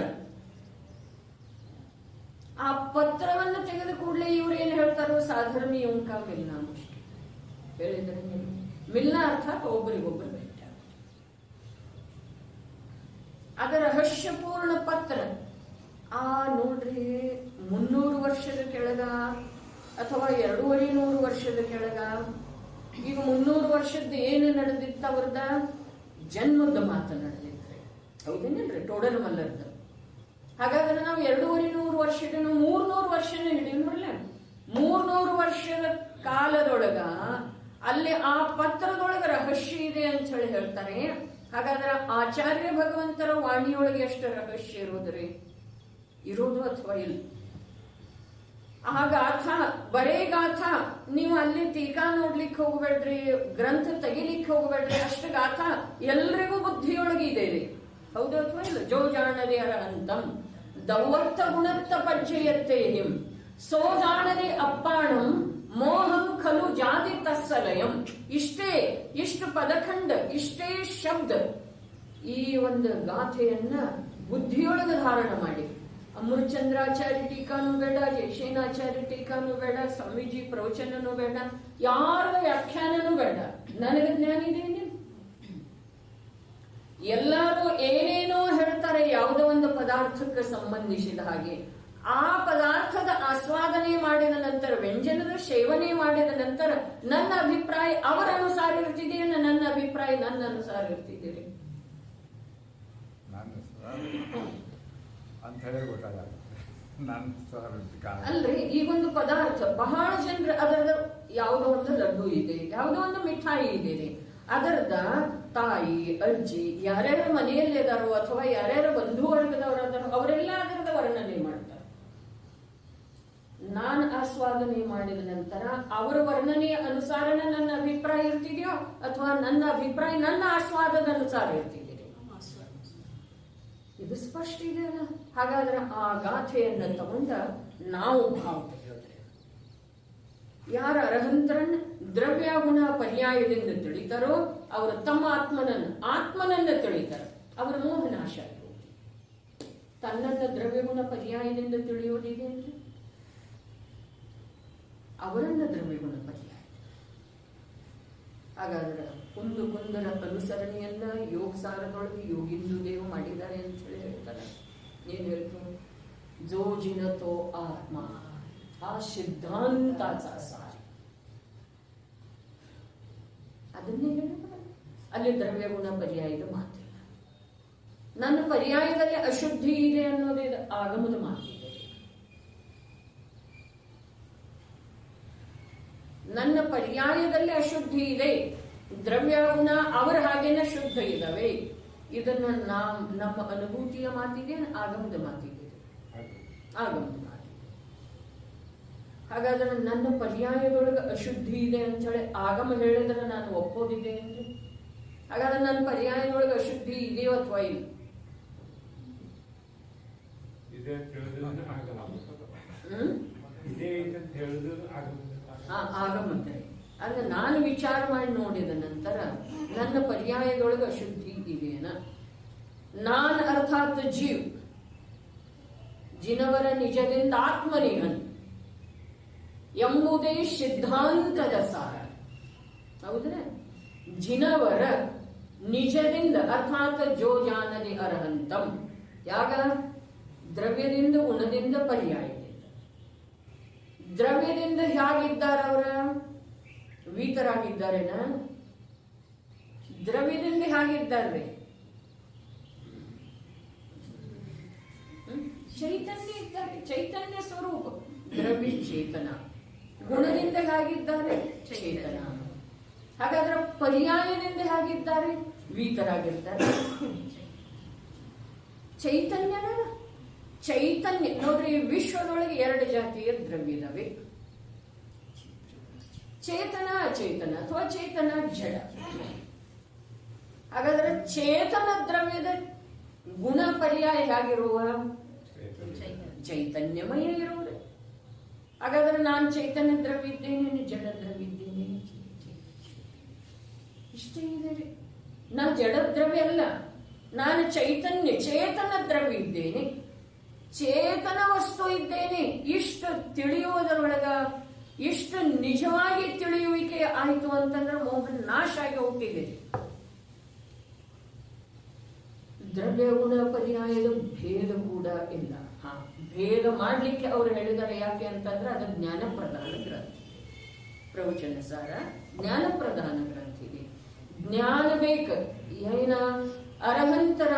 ಆ ಪತ್ರವನ್ನು ತೆಗೆದ ಕೂಡಲೇ ಇವ್ರು ಏನ್ ಹೇಳ್ತಾರೋ, ಸಾಧರ್ಮಿ ಉಂಕ ಮಿಲ್ನ ಹೇಳಿದ್ರೆ, ಮಿಲ್ನ ಅರ್ಥಾತ್ ಒಬ್ಬರಿಗೊಬ್ಬರು ಭೇಟ. ಅದ ರಹಸ್ಯಪೂರ್ಣ ಪತ್ರ. ನೋಡ್ರಿ, 300 ವರ್ಷದ ಕೆಳಗ ಅಥವಾ 250 ವರ್ಷದ ಕೆಳಗ, ಈಗ 300 ವರ್ಷದ ಏನು ನಡೆದಿತ್ತ, ಅವ್ರದ ಜನ್ಮದ ಮಾತು ನಡೆದಿದ್ರೆ, ಹೌದೇನೇನ್ರಿ? ಟೋಡರ್ ಮಲ್ಲರ್ದ. ಹಾಗಾದ್ರೆ ನಾವು 250 ವರ್ಷದನ್ನು 300 ವರ್ಷನ ಹಿಡಿಯೋಲ್ಲ. 300 ವರ್ಷದ ಕಾಲದೊಳಗ ಅಲ್ಲಿ ಆ ಪತ್ರದೊಳಗ ರಹಸ್ಯ ಇದೆ ಅಂತ ಹೇಳಿ ಹೇಳ್ತಾರೆ. ಹಾಗಾದ್ರೆ ಆಚಾರ್ಯ ಭಗವಂತರ ವಾಣಿಯೊಳಗೆ ಎಷ್ಟು ರಹಸ್ಯ ಇರೋದು ಅಥವಾ ಇಲ್ಲ? ಆ ಗಾಥಾ, ಬರೇ ಗಾಥಾ, ನೀವು ಅಲ್ಲಿ ಟೀಕಾ ನೋಡ್ಲಿಕ್ಕೆ ಹೋಗ್ಬೇಡ್ರಿ, ಗ್ರಂಥ ತೆಗಿಲಿಕ್ಕೆ ಹೋಗ್ಬೇಡ್ರಿ. ಅಷ್ಟು ಗಾಥಾ ಎಲ್ರಿಗೂ ಬುದ್ಧಿಯೊಳಗೆ ಇದೆ ರೀ, ಹೌದು ಅಥವಾ ಇಲ್ಲ? ಜೋ ಜಾಣದೆ ಅರ್ಹಂತಂ ದೌವರ್ಥ ಗುಣರ್ಥ ಪರಿಚಯತ್ತೆ ಹಿಂ ಸೋಜಾಣದೆ ಅಪ್ಪಾಣಂ ಮೋಹಂ ಖಲು ಜಾತಿ ತತ್ಸಲಯಂ. ಇಷ್ಟು ಪದಖಂಡ, ಇಷ್ಟೇ ಶಬ್ದ ಈ ಒಂದು ಗಾಥೆಯನ್ನ ಬುದ್ಧಿಯೊಳಗೆ ಧಾರಣ ಮಾಡಿ. ಅಮೃತಚಂದ್ರಾಚಾರ್ಯ ಟೀಕಾನು ಬೇಡ, ಜಯಶೇನಾಚಾರ್ಯ ಟೀಕಾನು ಬೇಡ, ಸ್ವಾಮೀಜಿ ಪ್ರವಚನನು ಬೇಡ, ಯಾರ ವ್ಯಾಖ್ಯಾನನೂ ಬೇಡ. ನನಗೆ ಜ್ಞಾನ ಇದೆ. ಎಲ್ಲರೂ ಏನೇನೋ ಹೇಳ್ತಾರೆ ಯಾವುದೋ ಒಂದು ಪದಾರ್ಥಕ್ಕೆ ಸಂಬಂಧಿಸಿದ ಹಾಗೆ. ಆ ಪದಾರ್ಥದ ಆಸ್ವಾದನೆ ಮಾಡಿದ ನಂತರ, ವ್ಯಂಜನದ ಸೇವನೆ ಮಾಡಿದ ನಂತರ ನನ್ನ ಅಭಿಪ್ರಾಯ ಅವರ ಅನುಸಾರ ಇರ್ತಿದೆಯೇ, ನನ್ನ ಅಭಿಪ್ರಾಯ ನನ್ನ ಅನುಸಾರ ಇರ್ತಿದ್ದೀರಿ
ಅಂತ ಹೇಳಿ ಗೊತ್ತಾಗ
ಅಲ್ರಿ. ಈಗೊಂದು ಪದಾರ್ಥ ಬಹಳ ಜನರು ಅದರದ ಯಾವುದೋ ಒಂದು ಲಡ್ಡು ಇದೆ, ಯಾವುದೋ ಒಂದು ಮಿಠಾಯಿ ಇದೆ, ಅದರದ ತಾಯಿ ಅಜ್ಜಿ ಯಾರ್ಯಾರ ಮನೆಯಲ್ಲಿ ಇದಾರೋ ಅಥವಾ ಯಾರ್ಯಾರ ಬಂಧು ವರ್ಗದವರು ಅದಾರೋ ಅವರೆಲ್ಲ ಅದರದ ವರ್ಣನೆ ಮಾಡ್ತಾರೆ. ನಾನು ಆಸ್ವಾದನೆ ಮಾಡಿದ ನಂತರ ಅವರ ವರ್ಣನೆಯ ಅನುಸಾರ ನನ್ನ ಅಭಿಪ್ರಾಯ ಇರ್ತಿದೆಯೋ ಅಥವಾ ನನ್ನ ಅಭಿಪ್ರಾಯ ನನ್ನ ಆಸ್ವಾದದ ಅನುಸಾರ ಇರ್ತಿದೆಯೋ? ಇದು ಸ್ಪಷ್ಟ ಇದೆಯಲ್ಲ. ಹಾಗಾದ್ರೆ ಆ ಗಾಥೆಯನ್ನ ತಗೊಂಡ ನಾವು ಭಾವ ತೆಗೆಯೋದ್ರೆ, ಯಾರ ಅರ್ಹಂತರನ್ನ ದ್ರವ್ಯ ಗುಣ ಪರ್ಯಾಯದಿಂದ ತಿಳಿತಾರೋ ಅವರು ತಮ್ಮ ಆತ್ಮನನ್ನ ತಿಳಿತಾರೆ. ಅವರ ಮೋಹನಾಶ ಆಗುವುದು. ತನ್ನನ್ನ ದ್ರವ್ಯ ಗುಣ ಪರ್ಯಾಯದಿಂದ ತಿಳಿಯೋದಿದೆ ಅಂದ್ರೆ ಅವರನ್ನ ದ್ರವ್ಯ ಗುಣ ಪರ್ಯಾಯ. ಹಾಗಾದ್ರೆ ಕುಂದರ ಅನುಸರಣೆಯನ್ನ ಯೋಗ ಸಾರದೊಳಗೆ ಯೋಗಿಂದು ದೇವ ಮಾಡಿದ್ದಾರೆ ಅಂತ ಹೇಳಿ ಹೇಳ್ತಾರೆ. ಏನ್ ಹೇಳ್ತಾರೆ? ಜೋ ಜಿನತೋ ಆತ್ಮ, ಆ ಸಿದ್ಧಾಂತ ಸಾರಿ ಅದನ್ನೇ ಹೇಳಿದ್ದಾರೆ. ಅಲ್ಲಿ ದ್ರವ್ಯ ಗುಣ ಪರ್ಯಾಯದ ಮಾತಿಲ್ಲ. ನನ್ನ ಪರ್ಯಾಯದಲ್ಲಿ ಅಶುದ್ಧಿ ಇದೆ ಅನ್ನೋದೇ ಆಗಮದ ಮಾತಿದೆ. ನನ್ನ ಪರ್ಯಾಯದಲ್ಲಿ ಅಶುದ್ಧಿ ಇದೆ, ದ್ರವ್ಯ ಗುಣ ಅವರ ಹಾಗೇನೆ ಶುದ್ಧ ಇದಾವೆ. ಇದನ್ನ ನಮ್ಮ ಅನುಭೂತಿಯ ಮಾತಿಗೆ, ಆಗಮದ ಮಾತಿಗೆ, ಆಗಮದ ಮಾತಿಗೆ. ಹಾಗಾದ್ರೆ ನನ್ನ ಪರ್ಯಾಯದೊಳಗೆ ಅಶುದ್ಧಿ ಇದೆ ಅಂತ ಹೇಳಿ ಆಗಮ ಹೇಳಿದ್ರೆ ನಾನು ಒಪ್ಪೋದಿದೆ ಅಂದ್ರೆ, ಹಾಗಾದ್ರೆ ನನ್ನ ಪರ್ಯಾಯದೊಳಗೆ ಅಶುದ್ಧಿ ಇದೆಯೋ ಅಥವಾ ಇಲ್ಲ? ಆಗಮಂತಾರೆ. ಅಂದ್ರೆ ನಾನು ವಿಚಾರ ಮಾಡಿ ನೋಡಿದ ನಂತರ ನನ್ನ ಪರ್ಯಾಯದೊಳಗೆ ಅಶುದ್ಧಿ ಇದೆಯೇನ? ನಾನ್ ಅರ್ಥಾತ್ ಜೀವ್, ಜಿನವರ ನಿಜದಿಂದ ಆತ್ಮನಿಹನ್ ಎಂಬುದೇ ಸಿದ್ಧಾಂತದ ಸಾರ. ಹೌದ್ರೆ? ಜಿನವರ ನಿಜದಿಂದ ಅರ್ಥಾತ್ ಜೋ ಜಾನದಿ ಅರ್ಹಂತಂ, ಯಾಗ ದ್ರವ್ಯದಿಂದ ಗುಣದಿಂದ ಪರ್ಯಾಯದಿಂದ. ದ್ರವ್ಯದಿಂದ ಹೇಗಿದ್ದಾರೆ ಅವರ? ವೀತರಾಗಿದ್ದಾರೇನ? ದ್ರವ್ಯದಿಂದ ಹೇಗಿದ್ದಾರೆ? ಚೈತನ್ಯ ಇದ್ದಾರೆ, ಚೈತನ್ಯ ಸ್ವರೂಪ. ದ್ರವ್ಯ ಚೇತನ. ಗುಣದಿಂದ ಹೇಗಿದ್ದಾರೆ? ಚೇತನ. ಹಾಗಾದ್ರೆ ಪರ್ಯಾಯದಿಂದ ಹೇಗಿದ್ದಾರೆ? ವೀತರಾಗಿರ್ತಾರೆ. ಚೈತನ್ಯನ ಚೈತನ್ಯ ನೋಡ್ರಿ, ವಿಶ್ವದೊಳಗೆ 2 ಜಾತಿಯ ದ್ರವ್ಯ ಇದಾವೆ. ಚೇತನ ಅಚೇತನ, ಅಥವಾ ಚೇತನ ಜಡ. ಹಾಗಾದ್ರೆ ಚೇತನ ದ್ರವ್ಯದ ಗುಣ ಪರ್ಯಾಯ ಹೇಗಿರುವ? ಚೈತನ್ಯಮಯ ಇರುವುದು. ಹಾಗಾದ್ರೆ ನಾನು ಚೈತನ್ಯ ದ್ರವ್ಯ ಇದ್ದೇನೆ, ಜಡ ದ್ರವ್ಯ ಇದ್ದೇನೆ. ಇಷ್ಟೇ ಇದೆ. ನಾ ಜಡ ದ್ರವ್ಯ ಅಲ್ಲ, ನಾನು ಚೈತನ್ಯ ಚೇತನ ದ್ರವ್ಯ ಇದ್ದೇನೆ, ಚೇತನ ವಸ್ತು ಇದ್ದೇನೆ. ಇಷ್ಟು ತಿಳಿಯುವುದರೊಳಗ ಇಷ್ಟು ನಿಜವಾಗಿ ತಿಳಿಯುವಿಕೆ ಆಯಿತು ಅಂತಂದ್ರೆ ಮೋಹನ್ ನಾಶ ಆಗಿ ಹೋಗ್ತಿದೆ. ದ್ರವ್ಯ ಗುಣ ಪರ್ಯಾಯದ ಭೇದ ಕೂಡ ಇಲ್ಲ. ಭೇದ ಮಾಡ್ಲಿಕ್ಕೆ ಅವರು ಹೇಳಿದ್ದಾರೆ. ಯಾಕೆ ಅಂತಂದ್ರೆ ಅದು ಜ್ಞಾನ ಪ್ರಧಾನ ಗ್ರಂಥಿ. ಪ್ರವಚನ ಸಾರ ಜ್ಞಾನ ಪ್ರಧಾನ ಗ್ರಂಥಿಗೆ ಜ್ಞಾನ ಬೇಕ. ಏನ ಅರ್ಹಂತರ,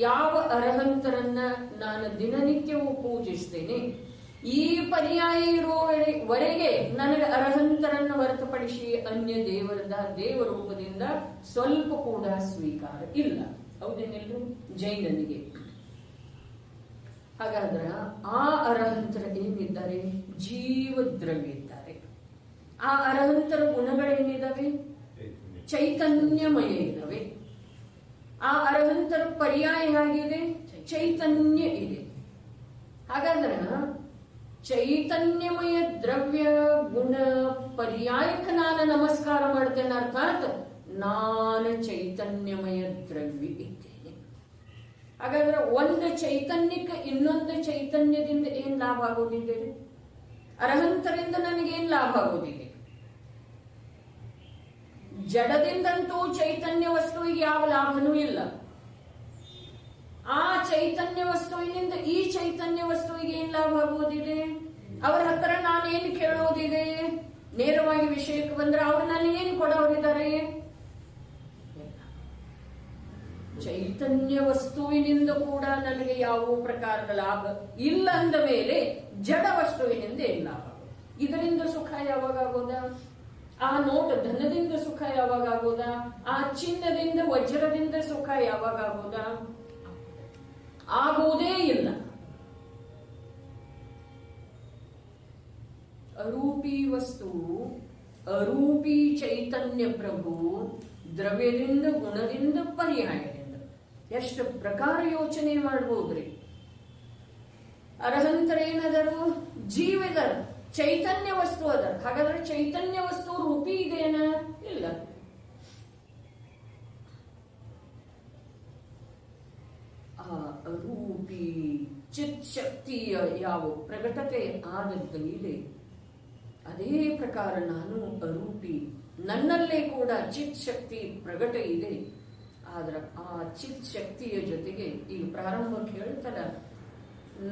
ಯಾವ ಅರ್ಹಂತರನ್ನ ನಾನು ದಿನನಿತ್ಯವೂ ಪೂಜಿಸ್ತೇನೆ, ಈ ಪರ್ಯಾಯ ಇರುವವರೆಗೆ ನನಗೆ ಅರ್ಹಂತರನ್ನು ಹೊರತುಪಡಿಸಿ ಅನ್ಯ ದೇವ ರೂಪದಿಂದ ಸ್ವಲ್ಪ ಕೂಡ ಸ್ವೀಕಾರ ಇಲ್ಲ. ಹೌದೇನೆಲ್ಲರೂ? ಜೈನನಿಗೆ. ಹಾಗಾದ್ರ ಆ ಅರ್ಹಂತರ ಏನಿದ್ದಾರೆ? ಜೀವ ದ್ರವ್ಯ ಇದ್ದಾರೆ. ಆ ಅರ್ಹಂತರ ಗುಣಗಳೇನಿದಾವೆ? ಚೈತನ್ಯಮಯ ಇದ್ದಾವೆ. ಆ ಅರ್ಹಂತರ ಪರ್ಯಾಯ ಆಗಿದೆ, ಚೈತನ್ಯ ಇದೆ. ಹಾಗಾದ್ರ ಚೈತನ್ಯಮಯ ದ್ರವ್ಯ ಗುಣ ಪರ್ಯಾಯಕ್ಕೆ ನಾನು ನಮಸ್ಕಾರ ಮಾಡ್ತೇನೆ. ಅರ್ಥಾತ್ ನಾನು ಚೈತನ್ಯಮಯ ದ್ರವ್ಯ ಇದ್ದೇನೆ. ಹಾಗಾದ್ರೆ ಒಂದು ಚೈತನ್ಯಕ್ಕೆ ಇನ್ನೊಂದು ಚೈತನ್ಯದಿಂದ ಏನ್ ಲಾಭ ಆಗೋದಿದೆ? ಅರ್ಹಂತರಿಂದ ನನಗೇನ್ ಲಾಭ ಆಗೋದಿದೆ? ಜಡದಿಂದಂತೂ ಚೈತನ್ಯ ವಸ್ತುವಿಗೆ ಯಾವ ಲಾಭನೂ ಇಲ್ಲ. ಆ ಚೈತನ್ಯ ವಸ್ತುವಿನಿಂದ ಈ ಚೈತನ್ಯ ವಸ್ತುವಿಗೆ ಏನ್ ಲಾಭ ಆಗುವುದಿದೆ? ಅವರ ಹತ್ರ ನಾನೇನು ಕೇಳೋದಿದೆ? ನೇರವಾಗಿ ವಿಷಯಕ್ಕೆ ಬಂದ್ರೆ ಅವ್ರು ನನಗೇನು ಕೊಡೋರಿದ್ದಾರೆ? ಚೈತನ್ಯ ವಸ್ತುವಿನಿಂದ ಕೂಡ ನನಗೆ ಯಾವ ಪ್ರಕಾರದ ಲಾಭ ಇಲ್ಲ ಅಂದ ಮೇಲೆ ಜಡ ವಸ್ತುವಿನಿಂದ ಏನ್ ಲಾಭ? ಇದರಿಂದ ಸುಖ ಯಾವಾಗ ಆಗೋದ? ಆ ನೋಟ ಧನದಿಂದ ಸುಖ ಯಾವಾಗ ಆಗೋದ? ಆ ಚಿನ್ನದಿಂದ ವಜ್ರದಿಂದ ಸುಖ ಯಾವಾಗ ಆಗೋದ? ಆಗುವುದೇ ಇಲ್ಲ. ಅರೂಪಿ ವಸ್ತು, ಅರೂಪಿ ಚೈತನ್ಯ ಪ್ರಭು ದ್ರವ್ಯದಿಂದ ಗುಣದಿಂದ ಪರ್ಯಾಯದಿಂದ ಎಷ್ಟು ಪ್ರಕಾರ ಯೋಚನೆ ಮಾಡಬಹುದ್ರಿ. ಅರ್ಹಂತರ ಏನದರು? ಜೀವಿದರು, ಚೈತನ್ಯ ವಸ್ತು ಅದ. ಹಾಗಾದ್ರೆ ಚೈತನ್ಯ ವಸ್ತು ರೂಪಿ ಇದೆಯೇನ? ಇಲ್ಲ. ಆ ರೂಪಿ ಚಿತ್ ಶಕ್ತಿಯ ಯಾವ ಪ್ರಕಟತೆ ಆದದ್ದು ಇದೆ, ಅದೇ ಪ್ರಕಾರ ನಾನು ಅರೂಪಿ, ನನ್ನಲ್ಲೇ ಕೂಡ ಚಿತ್ ಶಕ್ತಿ ಪ್ರಕಟ ಇದೆ. ಆದ್ರೆ ಆ ಚಿತ್ ಶಕ್ತಿಯ ಜೊತೆಗೆ ಈಗ ಪ್ರಾರಂಭಕ್ಕೆ ಹೇಳ್ತಾರ,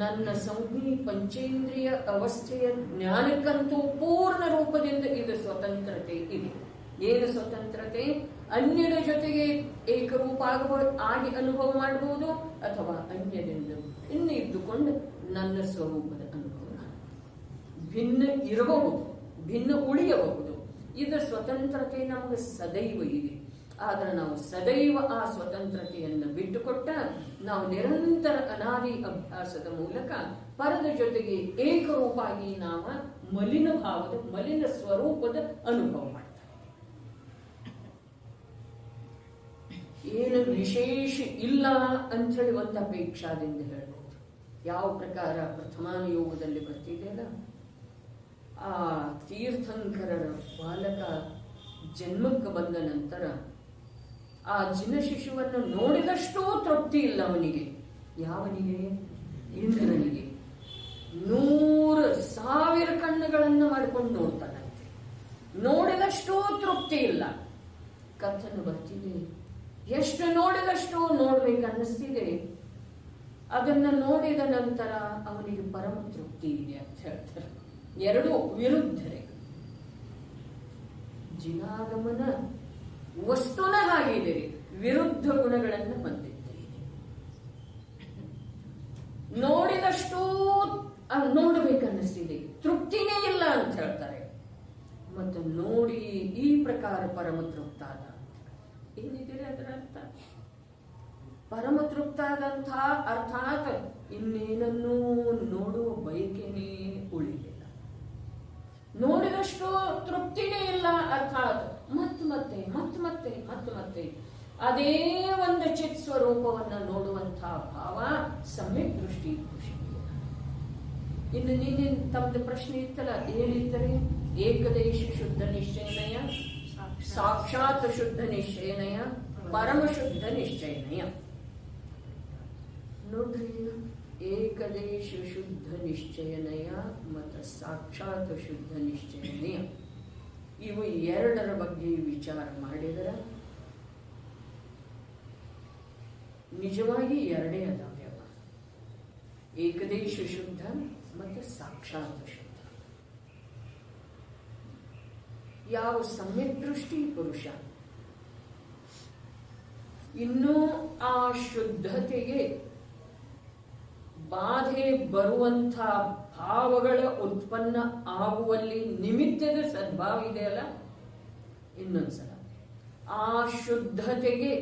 ನನ್ನ ಸಂಜ್ಞೆ ಪಂಚೇಂದ್ರಿಯ ಅವಸ್ಥೆಯ ಜ್ಞಾನಕ್ಕಂತೂ ಪೂರ್ಣ ರೂಪದಿಂದ ಇದು ಸ್ವತಂತ್ರತೆ ಇದೆ. ಏನು ಸ್ವತಂತ್ರತೆ? ಅನ್ಯರ ಜೊತೆಗೆ ಏಕರೂಪ ಆಗಿ ಅನುಭವ ಮಾಡಬಹುದು, ಅಥವಾ ಅನ್ಯದಿಂದ ಇನ್ನು ಇದ್ದುಕೊಂಡು ನನ್ನ ಸ್ವರೂಪದ ಅನುಭವ ಭಿನ್ನ ಇರಬಹುದು, ಭಿನ್ನ ಉಳಿಯಬಹುದು. ಇದರ ಸ್ವತಂತ್ರತೆ ನಮಗೆ ಸದೈವ ಇದೆ. ಆದ್ರೆ ನಾವು ಸದೈವ ಆ ಸ್ವತಂತ್ರತೆಯನ್ನು ಬಿಟ್ಟುಕೊಟ್ಟ ನಾವು ನಿರಂತರ ಅನಾದಿ ಅಭ್ಯಾಸದ ಮೂಲಕ ಪರದ ಜೊತೆಗೆ ಏಕರೂಪಾಗಿ ನಾವು ಮಲಿನ ಭಾವದ ಮಲಿನ ಸ್ವರೂಪದ ಅನುಭವ ಮಾಡ್ತಾ ಏನು ವಿಶೇಷ ಇಲ್ಲ ಅಂತ ಹೇಳಿ ಒಂದು ಅಪೇಕ್ಷಾದಿಂದ ಹೇಳ್ಬೋದು. ಯಾವ ಪ್ರಕಾರ ಪ್ರಥಮಾನುಯೋಗದಲ್ಲಿ ಬರ್ತಿದೆಯಲ್ಲ, ಆ ತೀರ್ಥಂಕರರ ಬಾಲಕ ಜನ್ಮಕ್ಕೆ ಬಂದ ನಂತರ ಆ ಜಿನ ಶಿಶುವನ್ನು ನೋಡಿದಷ್ಟೂ ತೃಪ್ತಿ ಇಲ್ಲ ಅವನಿಗೆ. ಯಾವನಿಗೆ? ಇಂದ್ರನಿಗೆ. 100,000 ಕಣ್ಣುಗಳನ್ನು ಮಾಡಿಕೊಂಡು ನೋಡ್ತಾನಂತೆ. ನೋಡಿದಷ್ಟೂ ತೃಪ್ತಿ ಇಲ್ಲ. ಕಥನು ಬರ್ತಿದೆ, ಎಷ್ಟು ನೋಡಿದಷ್ಟು ನೋಡ್ಬೇಕನ್ನಿಸ್ತಿದೆ. ಅದನ್ನ ನೋಡಿದ ನಂತರ ಅವನಿಗೆ ಪರಮ ತೃಪ್ತಿ ಇದೆ ಅಂತ ಹೇಳ್ತಾರೆ. ಎರಡು ವಿರುದ್ಧರೇ. ಜಿನಾಗಮನ ವಸ್ತುನ ಹಾಗಿದ್ದೀರಿ, ವಿರುದ್ಧ ಗುಣಗಳನ್ನು ಹೊಂದಿದ್ದೀರಿ. ನೋಡಿದಷ್ಟು ನೋಡಬೇಕನ್ನಿಸ್ತಿದೆ, ತೃಪ್ತಿನೇ ಇಲ್ಲ ಅಂತ ಹೇಳ್ತಾರೆ. ಮತ್ತು ನೋಡಿ ಈ ಪ್ರಕಾರ ಪರಮ ತೃಪ್ತಾದ. ಏನಿದೆ ಅದರ ಅರ್ಥ? ಪರಮ ತೃಪ್ತಾದಂಥ ಅರ್ಥಾತ್ ಇನ್ನೇನನ್ನೂ ನೋಡುವ ಬಯಕೆನೇ ಉಳಿಲಿಲ್ಲ. ನೋಡಿದಷ್ಟು ತೃಪ್ತಿನೇ ಇಲ್ಲ, ಅರ್ಥಾತ್ ಮತ್ತೆ ಅದೇ ಒಂದು ಚಿತ್ ಸ್ವರೂಪವನ್ನ ನೋಡುವಂತಹ ಭಾವ ಸಮ್ಯಕ್ ದೃಷ್ಟಿ ಖುಷಿ. ಇನ್ನು ನಿನ್ನೆ ತಮ್ಮದು ಪ್ರಶ್ನೆ ಇತ್ತಲ್ಲ, ಏನಿತ್ತರೆ? ಏಕದೇಶ ಶುದ್ಧ ನಿಶ್ಚಯನಯ, ಸಾಕ್ಷಾತ್ ಶುದ್ಧ ನಿಶ್ಚಯನಯ, ಪರಮ ಶುದ್ಧ ನಿಶ್ಚಯನಯ. ನೋಡ್ರಿ, ಏಕದೇಶ ಶುದ್ಧ ನಿಶ್ಚಯನಯ ಮತ್ತು ಸಾಕ್ಷಾತ್ ಶುದ್ಧ ನಿಶ್ಚಯನಯ, ಇವು ಎರಡರ ಬಗ್ಗೆ ವಿಚಾರ ಮಾಡಿದರೆ ನಿಜವಾಗಿ ಎರಡೇ ಅದಾವ್ಯವ. ಏಕದೇಶ ಶುದ್ಧ ಮತ್ತು ಸಾಕ್ಷಾತ್ ಶುದ್ಧ. ಯಾವ ಸಮ್ಯಕ್ ದೃಷ್ಟಿ ಪುರುಷ ಇನ್ನೂ ಆ ಶುದ್ಧತೆಗೆ ಬಾಧೆ ಬರುವಂಥ ಭಾವಗಳ ಉತ್ಪನ್ನ ಆಗುವಲ್ಲಿ ನಿಮಿತ್ತದ ಸದ್ಭಾವ ಇದೆಯಲ್ಲ, ಇನ್ನೊಂದ್ಸಲ ಆ ಶುದ್ಧತೆಗೆ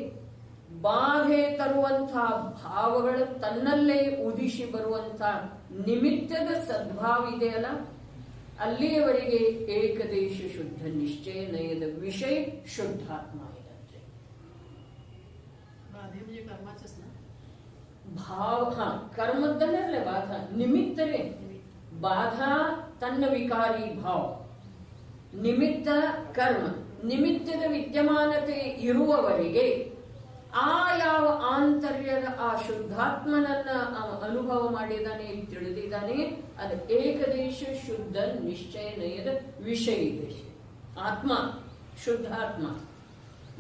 ಬಾಧೆ ತರುವಂಥ ಭಾವಗಳು ತನ್ನಲ್ಲೇ ಉದಿಸಿ ಬರುವಂಥ ನಿಮಿತ್ತದ ಸದ್ಭಾವ ಇದೆಯಲ್ಲ, ಅಲ್ಲಿಯವರೆಗೆ ಏಕದೇಶ ಶುದ್ಧ ನಿಶ್ಚಯ ನಯದ ವಿಷಯ ಶುದ್ಧಾತ್ಮ ಇದಂತೆ. ಭಾವ ಕರ್ಮದ್ದಲ್ಲೇ ಬಾಧ, ನಿಮಿತ್ತರೇ ಬಾಧ ತನ್ನ ವಿಕಾರಿ ಭಾವ, ನಿಮಿತ್ತ ಕರ್ಮ, ನಿಮಿತ್ತದ ವಿದ್ಯಮಾನತೆ ಇರುವವರೆಗೆ ಆ ಯಾವ ಆಂತರ್ಯದ ಆ ಶುದ್ಧಾತ್ಮನನ್ನ ಅನುಭವ ಮಾಡಿದಾನೆ, ತಿಳಿದಿದ್ದಾನೆ, ಅದು ಏಕದೇಶ ಶುದ್ಧ ನಿಶ್ಚಯ ನಯದ ವಿಷಯ ಇದೆ. ಆತ್ಮ ಶುದ್ಧಾತ್ಮ.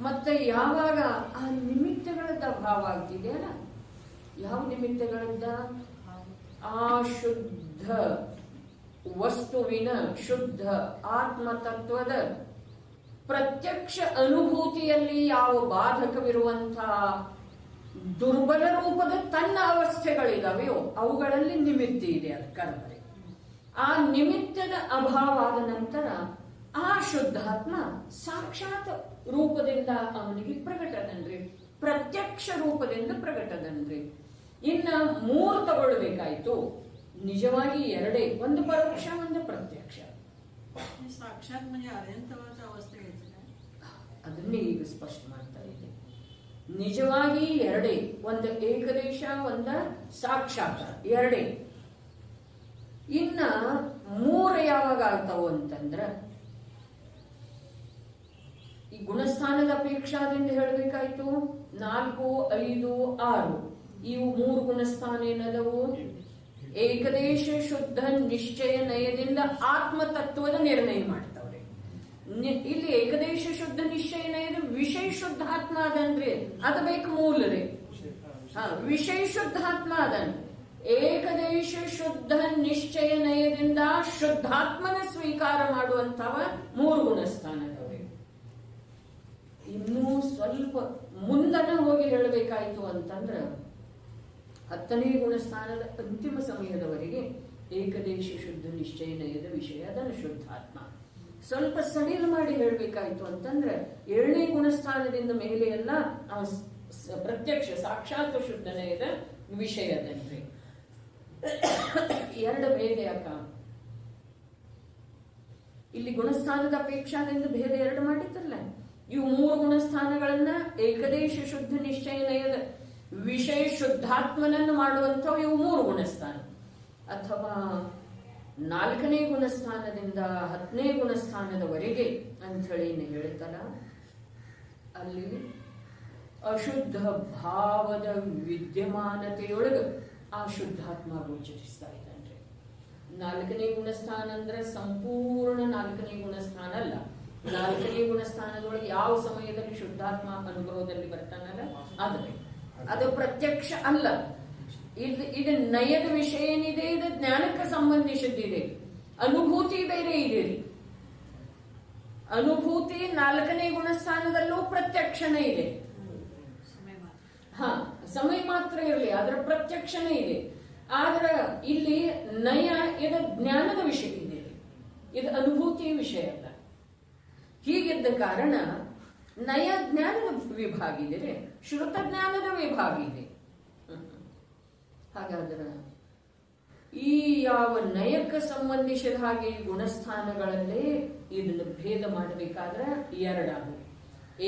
ಮತ್ತೆ ಯಾವಾಗ ಆ ನಿಮಿತ್ತಗಳದ್ದ ಭಾವ ಆಗ್ತಿದೆಯಲ್ಲ, ಯಾವ ನಿಮಿತ್ತಗಳಿಂದ? ಆ ಶುದ್ಧ ವಸ್ತುವಿನ ಶುದ್ಧ ಆತ್ಮ ತತ್ವದ ಪ್ರತ್ಯಕ್ಷ ಅನುಭೂತಿಯಲ್ಲಿ ಯಾವ ಬಾಧಕವಿರುವಂತಹ ದುರ್ಬಲ ರೂಪದ ತನ್ನ ಅವಸ್ಥೆಗಳಿದಾವೆಯೋ ಅವುಗಳಲ್ಲಿ ನಿಮಿತ್ತ ಇದೆ, ಅದು ಕರ್ಮರೆ. ಆ ನಿಮಿತ್ತದ ಅಭಾವ ಆದ ನಂತರ ಆ ಶುದ್ಧಾತ್ಮ ಸಾಕ್ಷಾತ್ ರೂಪದಿಂದ ಅವನಿಗೆ ಪ್ರಕಟದನ್ರಿ, ಪ್ರತ್ಯಕ್ಷ ರೂಪದಿಂದ ಪ್ರಕಟದನ್ರಿ. ಇನ್ನ ಮೂರು ತಗೊಳ್ಬೇಕಾಯ್ತು. ನಿಜವಾಗಿ ಎರಡೇ, ಒಂದು ಪರೋಕ್ಷ, ಒಂದು ಪ್ರತ್ಯಕ್ಷ.
ಸಾಕ್ಷಾತ್ म्हणजे ಅನಂತವಾದ ಅವಸ್ಥೆ
ಅದನ್ನೇ ಈಗ ಸ್ಪಷ್ಟ ಮಾಡ್ತಾ ಇದೆ. ನಿಜವಾಗಿ ಎರಡೇ, ಒಂದು ಏಕದೇಶ, ಒಂದು ಸಾಕ್ಷಾತ್, ಎರಡೇ. ಇನ್ನ ಮೂರು ಯಾವಾಗ ಆಗ್ತಾವ ಅಂತಂದ್ರ, ಈ ಗುಣಸ್ಥಾನದ ಅಪೇಕ್ಷಾದಿಂದ ಹೇಳಬೇಕಾಯ್ತು 4, 5, 6 ಇವು ಮೂರು ಗುಣಸ್ಥಾನ ಏನದವು? ಏಕದೇಶ ಶುದ್ಧ ನಿಶ್ಚಯ ನಯದಿಂದ ಆತ್ಮತತ್ವದ ನಿರ್ಣಯ ಮಾಡ್ತಾವ್ರೆ. ಇಲ್ಲಿ ಏಕದೇಶ ಶುದ್ಧ ನಿಶ್ಚಯ ನಯದ ವಿಷಯ ಶುದ್ಧಾತ್ಮ ಅದನ್ರಿ, ಅದು ಬೇಕು ಮೂಲರೇ. ವಿಷಯ ಶುದ್ಧಾತ್ಮ ಅದನ್. ಏಕದೇಶ ಶುದ್ಧ ನಿಶ್ಚಯ ನಯದಿಂದ ಶುದ್ಧಾತ್ಮನ ಸ್ವೀಕಾರ ಮಾಡುವಂತವ ಮೂರು ಗುಣಸ್ಥಾನದವೇ. ಇನ್ನೂ ಸ್ವಲ್ಪ ಮುಂದನ ಹೋಗಿ ಹೇಳಬೇಕಾಯ್ತು ಅಂತಂದ್ರ 10ನೇ ಗುಣಸ್ಥಾನದ ಅಂತಿಮ ಸಮಯದವರೆಗೆ ಏಕದೇಶ ಶುದ್ಧ ನಿಶ್ಚಯ ನಯದ ವಿಷಯ ಅದನ್ನು ಶುದ್ಧಾತ್ಮ. ಸ್ವಲ್ಪ ಸಡಿಲ್ ಮಾಡಿ ಹೇಳಬೇಕಾಯ್ತು ಅಂತಂದ್ರೆ 7ನೇ ಗುಣಸ್ಥಾನದಿಂದ ಮೇಲೆ ಎಲ್ಲ ಪ್ರತ್ಯಕ್ಷ ಸಾಕ್ಷಾತ್ ಶುದ್ಧ ನಯದ ವಿಷಯದನ್ರಿ. ಎರಡು ಭೇದ ಯಾಕ? ಇಲ್ಲಿ ಗುಣಸ್ಥಾನದ ಅಪೇಕ್ಷಾದಿಂದ ಭೇದ ಎರಡು ಮಾಡಿದ್ರಲ್ಲ. ಇವು ಮೂರು ಗುಣಸ್ಥಾನಗಳನ್ನ ಏಕದೇಶ ಶುದ್ಧ ನಿಶ್ಚಯ ನಯದ ವಿಷಯ ಶುದ್ಧಾತ್ಮನನ್ನು ಮಾಡುವಂಥವು ಇವು ಮೂರು ಗುಣಸ್ಥಾನ. ಅಥವಾ 4ನೇ ಗುಣಸ್ಥಾನದಿಂದ 10ನೇ ಗುಣಸ್ಥಾನದವರೆಗೆ ಅಂಥೇಳಿ ಹೇಳ್ತಾರ, ಅಲ್ಲಿ ಅಶುದ್ಧ ಭಾವದ ವಿದ್ಯಮಾನತೆಯೊಳಗೆ ಆ ಶುದ್ಧಾತ್ಮ ಗೋಚರಿಸ್ತಾ ಇದ್ದಾನ್ರಿ. 4ನೇ ಗುಣಸ್ಥಾನ ಅಂದ್ರೆ ಸಂಪೂರ್ಣ 4ನೇ ಗುಣಸ್ಥಾನ ಅಲ್ಲ. 4ನೇ ಗುಣಸ್ಥಾನದೊಳಗೆ ಯಾವ ಸಮಯದಲ್ಲಿ ಶುದ್ಧಾತ್ಮ ಅನುಭವದಲ್ಲಿ ಬರ್ತಾನಲ್ಲ ಅದು ಪ್ರತ್ಯಕ್ಷ ಅಲ್ಲ. ಇದು ನಯದ ವಿಷಯ ಏನಿದೆ, ಇದು ಜ್ಞಾನಕ್ಕೆ ಸಂಬಂಧಿಸಿದ್ದಿದೆ. ಅನುಭೂತಿ ಬೇರೆ ಇದೆ ರೀ. ಅನುಭೂತಿ 4ನೇ ಗುಣಸ್ಥಾನದಲ್ಲೂ ಪ್ರತ್ಯಕ್ಷಣೆ ಇದೆ. ಸಮಯ ಮಾತ್ರ ಇರಲಿ, ಅದರ ಪ್ರತ್ಯಕ್ಷಣೆ ಇದೆ. ಆದ್ರೆ ಇಲ್ಲಿ ನಯ ಇದು ಜ್ಞಾನದ ವಿಷಯ ಇದೆ, ಇದು ಅನುಭೂತಿಯ ವಿಷಯ ಅಲ್ಲ. ಹೀಗಿದ್ದ ಕಾರಣ ನಯ ಜ್ಞಾನದ ವಿಭಾಗ ಇದೆ, ಶ್ರುತ ಜ್ಞಾನದ ವಿಭಾಗ ಇದೆ. ಹಾಗಾದ್ರೆ ಈ ಯಾವ ನಯಕ್ಕೆ ಸಂಬಂಧಿಸಿದ ಹಾಗೆ ಗುಣಸ್ಥಾನಗಳಲ್ಲೇ ಇದನ್ನು ಭೇದ ಮಾಡಬೇಕಾದ್ರೆ ಎರಡಾಗ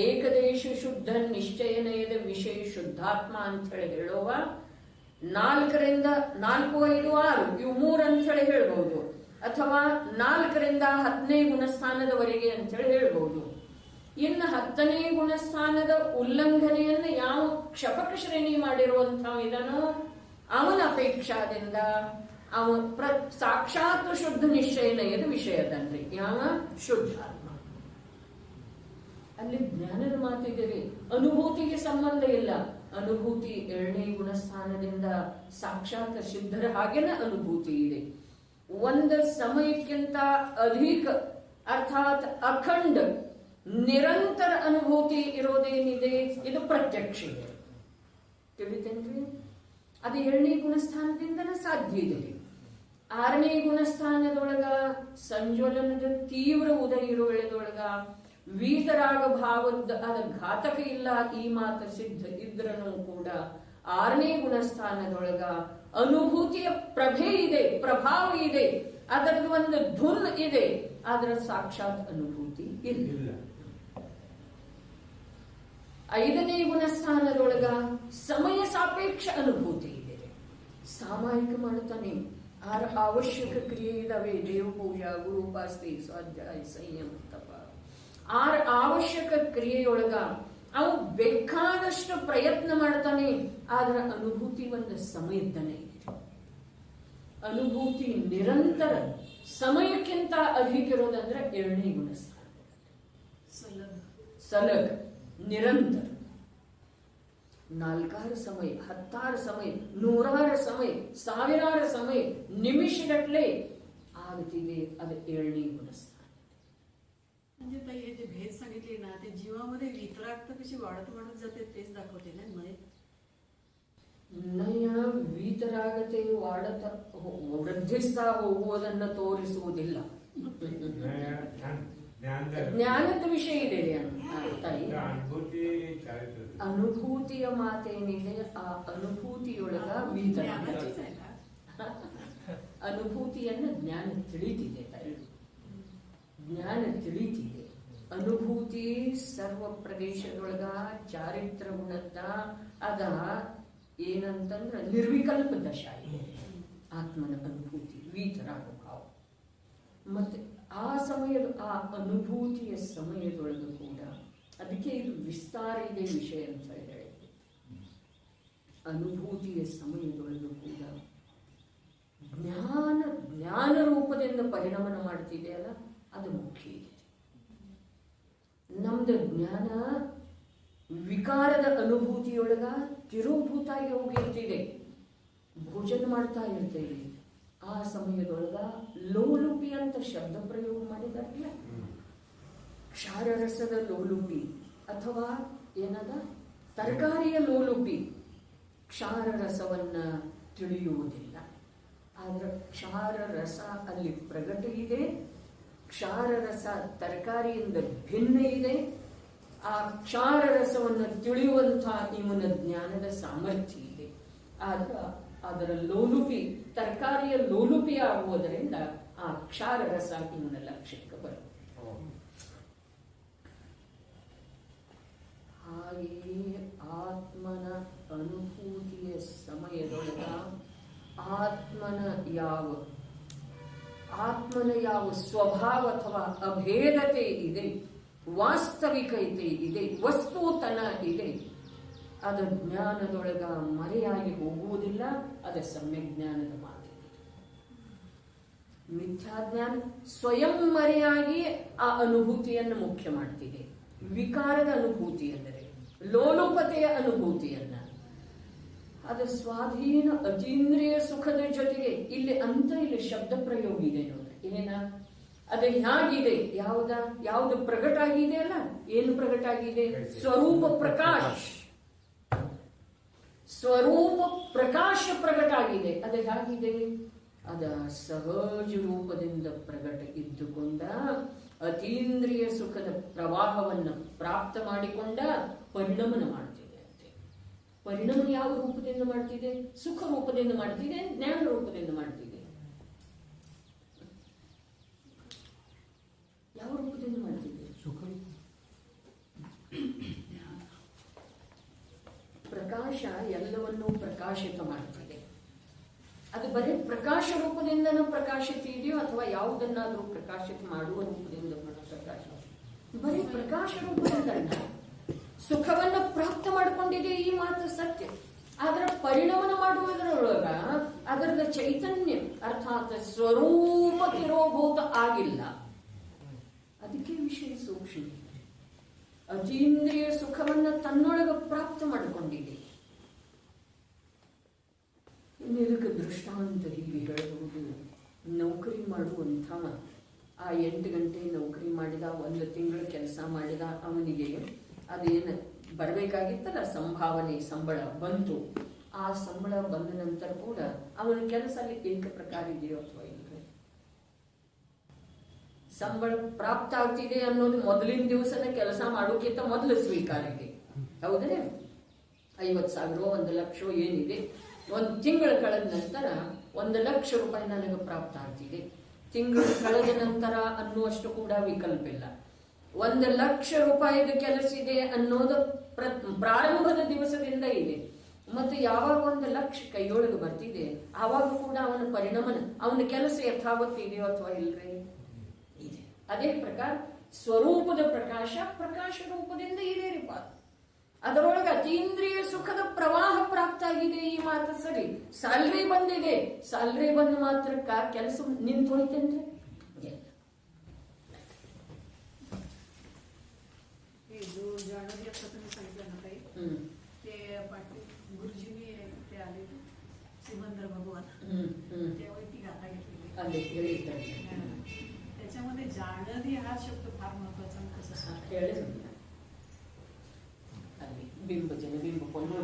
ಏಕದೇಶ ಶುದ್ಧ ನಿಶ್ಚಯ ನಯದ ವಿಷಯ ಶುದ್ಧಾತ್ಮ ಅಂತ ಹೇಳಿ ಹೇಳುವ 4ರಿಂದ 4, 5, 6 ಇವು 3 ಅಂತ ಹೇಳಿ ಹೇಳ್ಬಹುದು, ಅಥವಾ 4ರಿಂದ 10ನೇ ಗುಣಸ್ಥಾನದವರೆಗೆ ಅಂತ ಹೇಳಿ ಹೇಳ್ಬಹುದು. ಇನ್ನು 10ನೇ ಗುಣಸ್ಥಾನದ ಉಲ್ಲಂಘನೆಯನ್ನು ಯಾವ ಕ್ಷಪಕ ಶ್ರೇಣಿ ಮಾಡಿರುವಂತಹ ಇದನ್ನು ಅವನ ಅಪೇಕ್ಷಾದಿಂದ ಸಾಕ್ಷಾತ್ ಶುದ್ಧ ನಿಶ್ಚಯ ನಯದ ವಿಷಯದನ್ರಿ ಯಾವ ಶುದ್ಧಾತ್ಮ. ಅಲ್ಲಿ ಜ್ಞಾನದ ಮಾತಿದೆ, ಅನುಭೂತಿಗೆ ಸಂಬಂಧ ಇಲ್ಲ. ಅನುಭೂತಿ 2ನೇ ಗುಣಸ್ಥಾನದಿಂದ ಸಾಕ್ಷಾತ್ ಸಿದ್ಧರ ಹಾಗೇನ ಅನುಭೂತಿ ಇದೆ. ಒಂದು ಸಮಯಕ್ಕಿಂತ ಅಧಿಕ ಅರ್ಥಾತ್ ಅಖಂಡ ನಿರಂತರ ಅನುಭೂತಿ ಇರೋದೇನಿದೆ ಇದು ಪ್ರತ್ಯಕ್ಷ ಇದೆ. ತಿಳಿತೇನ್ರಿ? ಅದು 2ನೇ ಗುಣಸ್ಥಾನದಿಂದನೇ ಸಾಧ್ಯ ಇದೆ. 6ನೇ ಗುಣಸ್ಥಾನದೊಳಗ ಸಂಜ್ವಲನದ ತೀವ್ರ ಉದಯ ಇರುವೆಳದೊಳಗ ವೀತರಾಗ ಭಾವದ ಅದ ಘಾತಕ ಇಲ್ಲ. ಈ ಮಾತು ಸಿದ್ಧ ಇದ್ರನು ಕೂಡ 6ನೇ ಗುಣಸ್ಥಾನದೊಳಗ ಅನುಭೂತಿಯ ಪ್ರಭೆ ಇದೆ, ಪ್ರಭಾವ ಇದೆ, ಅದರದ್ದು ಒಂದು ಧುನ್ ಇದೆ, ಅದರ ಸಾಕ್ಷಾತ್ ಅನುಭೂತಿ ಇಲ್ಲ. 5ನೇ ಗುಣಸ್ಥಾನದೊಳಗ ಸಮಯ ಸಾಪೇಕ್ಷ ಅನುಭೂತಿ ಇದೆ. ಸಾಮಾಯಿಕ ಮಾಡ್ತಾನೆ 6 ಅವಶ್ಯಕ ಕ್ರಿಯೆ ಇದಾವೆ, ದೇವ ಪೂಜಾ, ಗುರು ಉಪಾಸನೆ, ಸ್ವಾಧ್ಯಾಯ, ಸಂಯಮ, ತಪ. 6 ಅವಶ್ಯಕ ಕ್ರಿಯೆಯೊಳಗ ಅವು ಬೇಕಾದಷ್ಟು ಪ್ರಯತ್ನ ಮಾಡ್ತಾನೆ, ಆದ್ರೆ ಅನುಭೂತಿ ಒಂದು ಸಮಯದನೇ ಇದೆ. ಅನುಭೂತಿ ನಿರಂತರ ಸಮಯಕ್ಕಿಂತ ಅಧಿಕ ಇರೋದಂದ್ರೆ 2ನೇ ಗುಣಸ್ಥಾನ. ಸಲಗ ನಿರಂತರ 4 ಸಮಯ, 10 ಸಮಯ, 100 ಸಮಯ, 1000 ಸಮಯ, निमिषगटले आगतिದೆ. ಅದು 7ನೇ ಗುಣಸ್ಥಾನ.
म्हणजे ताई हे जे भेद सांगितले ना ते जीवामध्ये वितरागता कशी वाढत जाते तेच दाखवते ना नय.
ನಯ ವೀತರಾಗತೆ ವಾಡತ ವೃದ್ಧಿಸ್ತಾ ಹೋಗುವುದನ್ನು ತೋರಿಸುವುದಿಲ್ಲ. ಜ್ಞಾನದ ವಿಷಯ ಇದೆ ತಾಯಿ. ಅನುಭೂತಿಯ ಮಾತೇನಿದೆ ಆ ಅನುಭೂತಿಯೊಳಗ ಅನುಭೂತಿಯನ್ನು ಜ್ಞಾನ ತಿಳಿತಿದೆ ತಾಯಿ, ಜ್ಞಾನ ತಿಳಿತಿದೆ. ಅನುಭೂತಿ ಸರ್ವ ಪ್ರದೇಶದೊಳಗ ಚಾರಿತ್ರ ಗುಣದ ಅದ ಏನಂತಂದ್ರ ನಿರ್ವಿಕಲ್ಪ ದಶಾ ಇದೆ. ಆತ್ಮನ ಅನುಭೂತಿ ವೀತರಾಗ ಭಾವ. ಮತ್ತೆ ಆ ಸಮಯದ ಆ ಅನುಭೂತಿಯ ಸಮಯದೊಳಗೂ ಕೂಡ ಅದಕ್ಕೆ ಇದು ವಿಸ್ತಾರ ಇದೆ ವಿಷಯ ಅಂತ ಹೇಳಿದೆ. ಅನುಭೂತಿಯ ಸಮಯದೊಳಗೂ ಕೂಡ ಜ್ಞಾನ ರೂಪದಿಂದ ಪರಿಣಾಮ ಮಾಡ್ತಿದೆ ಅಲ್ಲ, ಅದು ಮುಖ್ಯ ಇದೆ. ನಮ್ದು ಜ್ಞಾನ ವಿಕಾರದ ಅನುಭೂತಿಯೊಳಗ ತಿರುಭೂತಾಗಿ ಹೋಗಿರ್ತಿದೆ, ಭೋಜನ ಮಾಡ್ತಾ ಇರ್ತೇವೆ. ಆ ಸಮಯದೊಳಗ ಲೋಲುಪಿ ಅಂತ ಶಬ್ದ ಪ್ರಯೋಗ ಮಾಡಿದಾರಲ್ಲ, ಕ್ಷಾರರಸದ ಲೋಲುಪಿ ಅಥವಾ ಏನದ ತರಕಾರಿಯ ಲೋಲುಪಿ ಕ್ಷಾರರಸವನ್ನ ತಿಳಿಯುವುದಿಲ್ಲ. ಆದ್ರೆ ಕ್ಷಾರರಸ ಅಲ್ಲಿ ಪ್ರಗಟ ಇದೆ, ಕ್ಷಾರರಸ ತರಕಾರಿಯಿಂದ ಭಿನ್ನ ಇದೆ. ಆ ಕ್ಷಾರರಸವನ್ನು ತಿಳಿಯುವಂತಹ ಇವನ ಜ್ಞಾನದ ಸಾಮರ್ಥ್ಯ ಇದೆ. ಆದ್ರೆ ಅದರ ಲೋಲುಪಿ ತರಕಾರಿಯ ಲೋಲುಪಿ ಆಗುವುದರಿಂದ ಆ ಕ್ಷಾರರಸ ಇವನ ಲಕ್ಷ್ಯಕ್ಕೆ ಬರುತ್ತೆ. ಹಾಗೆಯೇ ಆತ್ಮನ ಅನುಭೂತಿಯ ಸಮಯದೊಳಗ ಆತ್ಮನ ಯಾವ ಸ್ವಭಾವ ಅಥವಾ ಅಭೇದತೆ ಇದೆ, ವಾಸ್ತವಿಕತೆ ಇದೆ, ವಸ್ತುತನ ಇದೆ, ಅದು ಜ್ಞಾನದೊಳಗ ಮರೆಯಾಗಿ ಹೋಗುವುದಿಲ್ಲ. ಅದು ಸಮ್ಯಕ್ ಜ್ಞಾನದ ಮಾತು. ಮಿಥ್ಯಾಜ್ಞಾನ ಸ್ವಯಂ ಮರೆಯಾಗಿ ಆ ಅನುಭೂತಿಯನ್ನು ಮುಖ್ಯ ಮಾಡ್ತಿದೆ. ವಿಕಾರದ ಅನುಭೂತಿ ಅಂದರೆ ಲೋಲುಪತೆಯ ಅನುಭೂತಿಯನ್ನ, ಅದು ಸ್ವಾಧೀನ ಅತೀಂದ್ರಿಯ ಸುಖದ ಜೊತೆಗೆ ಇಲ್ಲಿ ಶಬ್ದ ಪ್ರಯೋಗ ಇದೆ ನೋಡ್ರಿ. ಏನ ಅದು ಹೇಗಿದೆ, ಯಾವುದು ಪ್ರಕಟ ಆಗಿದೆ ಅಲ್ಲ, ಏನು ಪ್ರಕಟ ಆಗಿದೆ? ಸ್ವರೂಪ ಪ್ರಕಾಶ್, ಸ್ವರೂಪ ಪ್ರಕಾಶ ಪ್ರಕಟ ಆಗಿದೆ. ಅದು ಹೇಗಿದೆ? ಅದ ಸಹಜ ರೂಪದಿಂದ ಪ್ರಕಟ ಇದ್ದುಕೊಂಡ ಅತೀಂದ್ರಿಯ ಸುಖದ ಪ್ರವಾಹವನ್ನು ಪ್ರಾಪ್ತ ಮಾಡಿಕೊಂಡ ಪರಿಣಮನ ಮಾಡ್ತಿದೆ ಅಂತೆ. ಪರಿಣಮನ ಯಾವ ರೂಪದಿಂದ ಮಾಡ್ತಿದೆ? ಸುಖ ರೂಪದಿಂದ ಮಾಡ್ತಿದೆ, ಜ್ಞಾನ ರೂಪದಿಂದ ಮಾಡ್ತಿದೆ. ಯಾವ ರೂಪದಿಂದ ಮಾಡ್ತಿದೆ?
ಸುಖ.
ಪ್ರಕಾಶ ಎಲ್ಲವನ್ನೂ ಪ್ರಕಾಶಿತ ಮಾಡ್ತಿದೆ. ಅದು ಬರೀ ಪ್ರಕಾಶ ರೂಪದಿಂದ ಪ್ರಕಾಶಿತ ಇದೆಯೋ ಅಥವಾ ಯಾವುದನ್ನಾದ್ರೂ ಪ್ರಕಾಶಿತ ಮಾಡುವ ರೂಪದಿಂದ ಪ್ರಕಾಶ? ಬರೀ ಪ್ರಕಾಶ ರೂಪದಿಂದ ಸುಖವನ್ನ ಪ್ರಾಪ್ತ ಮಾಡಿಕೊಂಡಿದೆ, ಈ ಮಾತು ಸತ್ಯ. ಅದರ ಪರಿಣಾಮನ ಮಾಡುವುದರೊಳಗ ಅದರದ ಚೈತನ್ಯ ಅರ್ಥಾತ್ ಸ್ವರೂಪ ತಿರೋಭೂತ ಆಗಿಲ್ಲ. ಅದಕ್ಕೆ ವಿಷಯ ಸೂಕ್ಷ್ಮ. ಅತೀಂದ್ರಿಯ ಸುಖವನ್ನ ತನ್ನೊಳಗ ಪ್ರಾಪ್ತ ಮಾಡಿಕೊಂಡಿದೆ. ಇದಕ್ಕೆ ದೃಷ್ಟಾಂತ ಹೀಗೆ ಹೇಳಬಹುದು. ನೌಕರಿ ಮಾಡುವಂಥ ಆ 8 ಗಂಟೆ ನೌಕರಿ ಮಾಡಿದ, 1 ತಿಂಗಳ ಕೆಲಸ ಮಾಡಿದ, ಅವನಿಗೆ ಅದೇನು ಬರಬೇಕಾಗಿತ್ತಲ್ಲ ಸಂಭಾವನೆ, ಸಂಬಳ ಬಂತು. ಆ ಸಂಬಳ ಬಂದ ನಂತರ ಕೂಡ ಅವನ ಕೆಲಸ ಏಕ ಪ್ರಕಾರ ಇದೆಯೋ ಅಥವಾ ಇಲ್ಲ? ಸಂಬಳ ಪ್ರಾಪ್ತ ಆಗ್ತಿದೆ ಅನ್ನೋದು ಮೊದಲಿನ ದಿವಸದ ಕೆಲಸ ಮಾಡೋಕ್ಕಿಂತ ಮೊದಲು ಸ್ವೀಕಾರ ಇದೆ. ಹೌದೇ? 50,000 1 ಲಕ್ಷ ಏನಿದೆ, 1 ತಿಂಗಳು ಕಳೆದ ನಂತರ 1 ಲಕ್ಷ ರೂಪಾಯಿ ನನಗೆ ಪ್ರಾಪ್ತ ಆಗ್ತಿದೆ. ತಿಂಗಳು ಕಳೆದ ನಂತರ ಅನ್ನುವಷ್ಟು ಕೂಡ ವಿಕಲ್ಪ ಇಲ್ಲ. 1 ಲಕ್ಷ ರೂಪಾಯಿದ ಕೆಲಸ ಇದೆ ಅನ್ನೋದು ಪ್ರಾರಂಭದ ದಿವಸದಿಂದ ಇದೆ. ಮತ್ತು ಯಾವಾಗ 1 ಲಕ್ಷ ಕೈಯೊಳಗೆ ಬರ್ತಿದೆ ಆವಾಗ ಕೂಡ ಅವನ ಪರಿಣಾಮನ, ಅವನ ಕೆಲಸ ಯಥಾವತ್ತು ಇದೆಯೋ ಅಥವಾ ಇಲ್ರಿ? ಇದೆ. ಅದೇ ಪ್ರಕಾರ ಸ್ವರೂಪದ ಪ್ರಕಾಶ ಪ್ರಕಾಶ ರೂಪದಿಂದ ಇದೆ ರೀಪ. ಅದರೊಳಗೆ ಅತೀಂದ್ರಿಯ ಸುಖದ ಪ್ರವಾಹ ಪ್ರಾಪ್ತ ಆಗಿದೆ, ಈ ಮಾತು ಸರಿ. ಸ್ಯಾಲ್ರಿ ಬಂದಿದೆ, ಸ್ಯಾಲ್ರಿ ಬಂದ ಮಾತ್ರಕ್ಕ ಕೆಲಸ ನಿಂತು ಹೋಯ್ತೇನ್ರಿ?
जो जाणं जे आता तुम्ही सांगितलं ना ताई, ते पाटील गुरुजींनी ते आले सिमंदर भगवान, त्यावेळी ती गाथा घेतलेली. त्याच्यामध्ये जाणं हा शब्द फार महत्वाचा. कसं
ಹೇಳಿ ಅಲ್ಲಿ ಬಿಂಬ ಜನ ಬಿಂಬ ಕೊಂಡು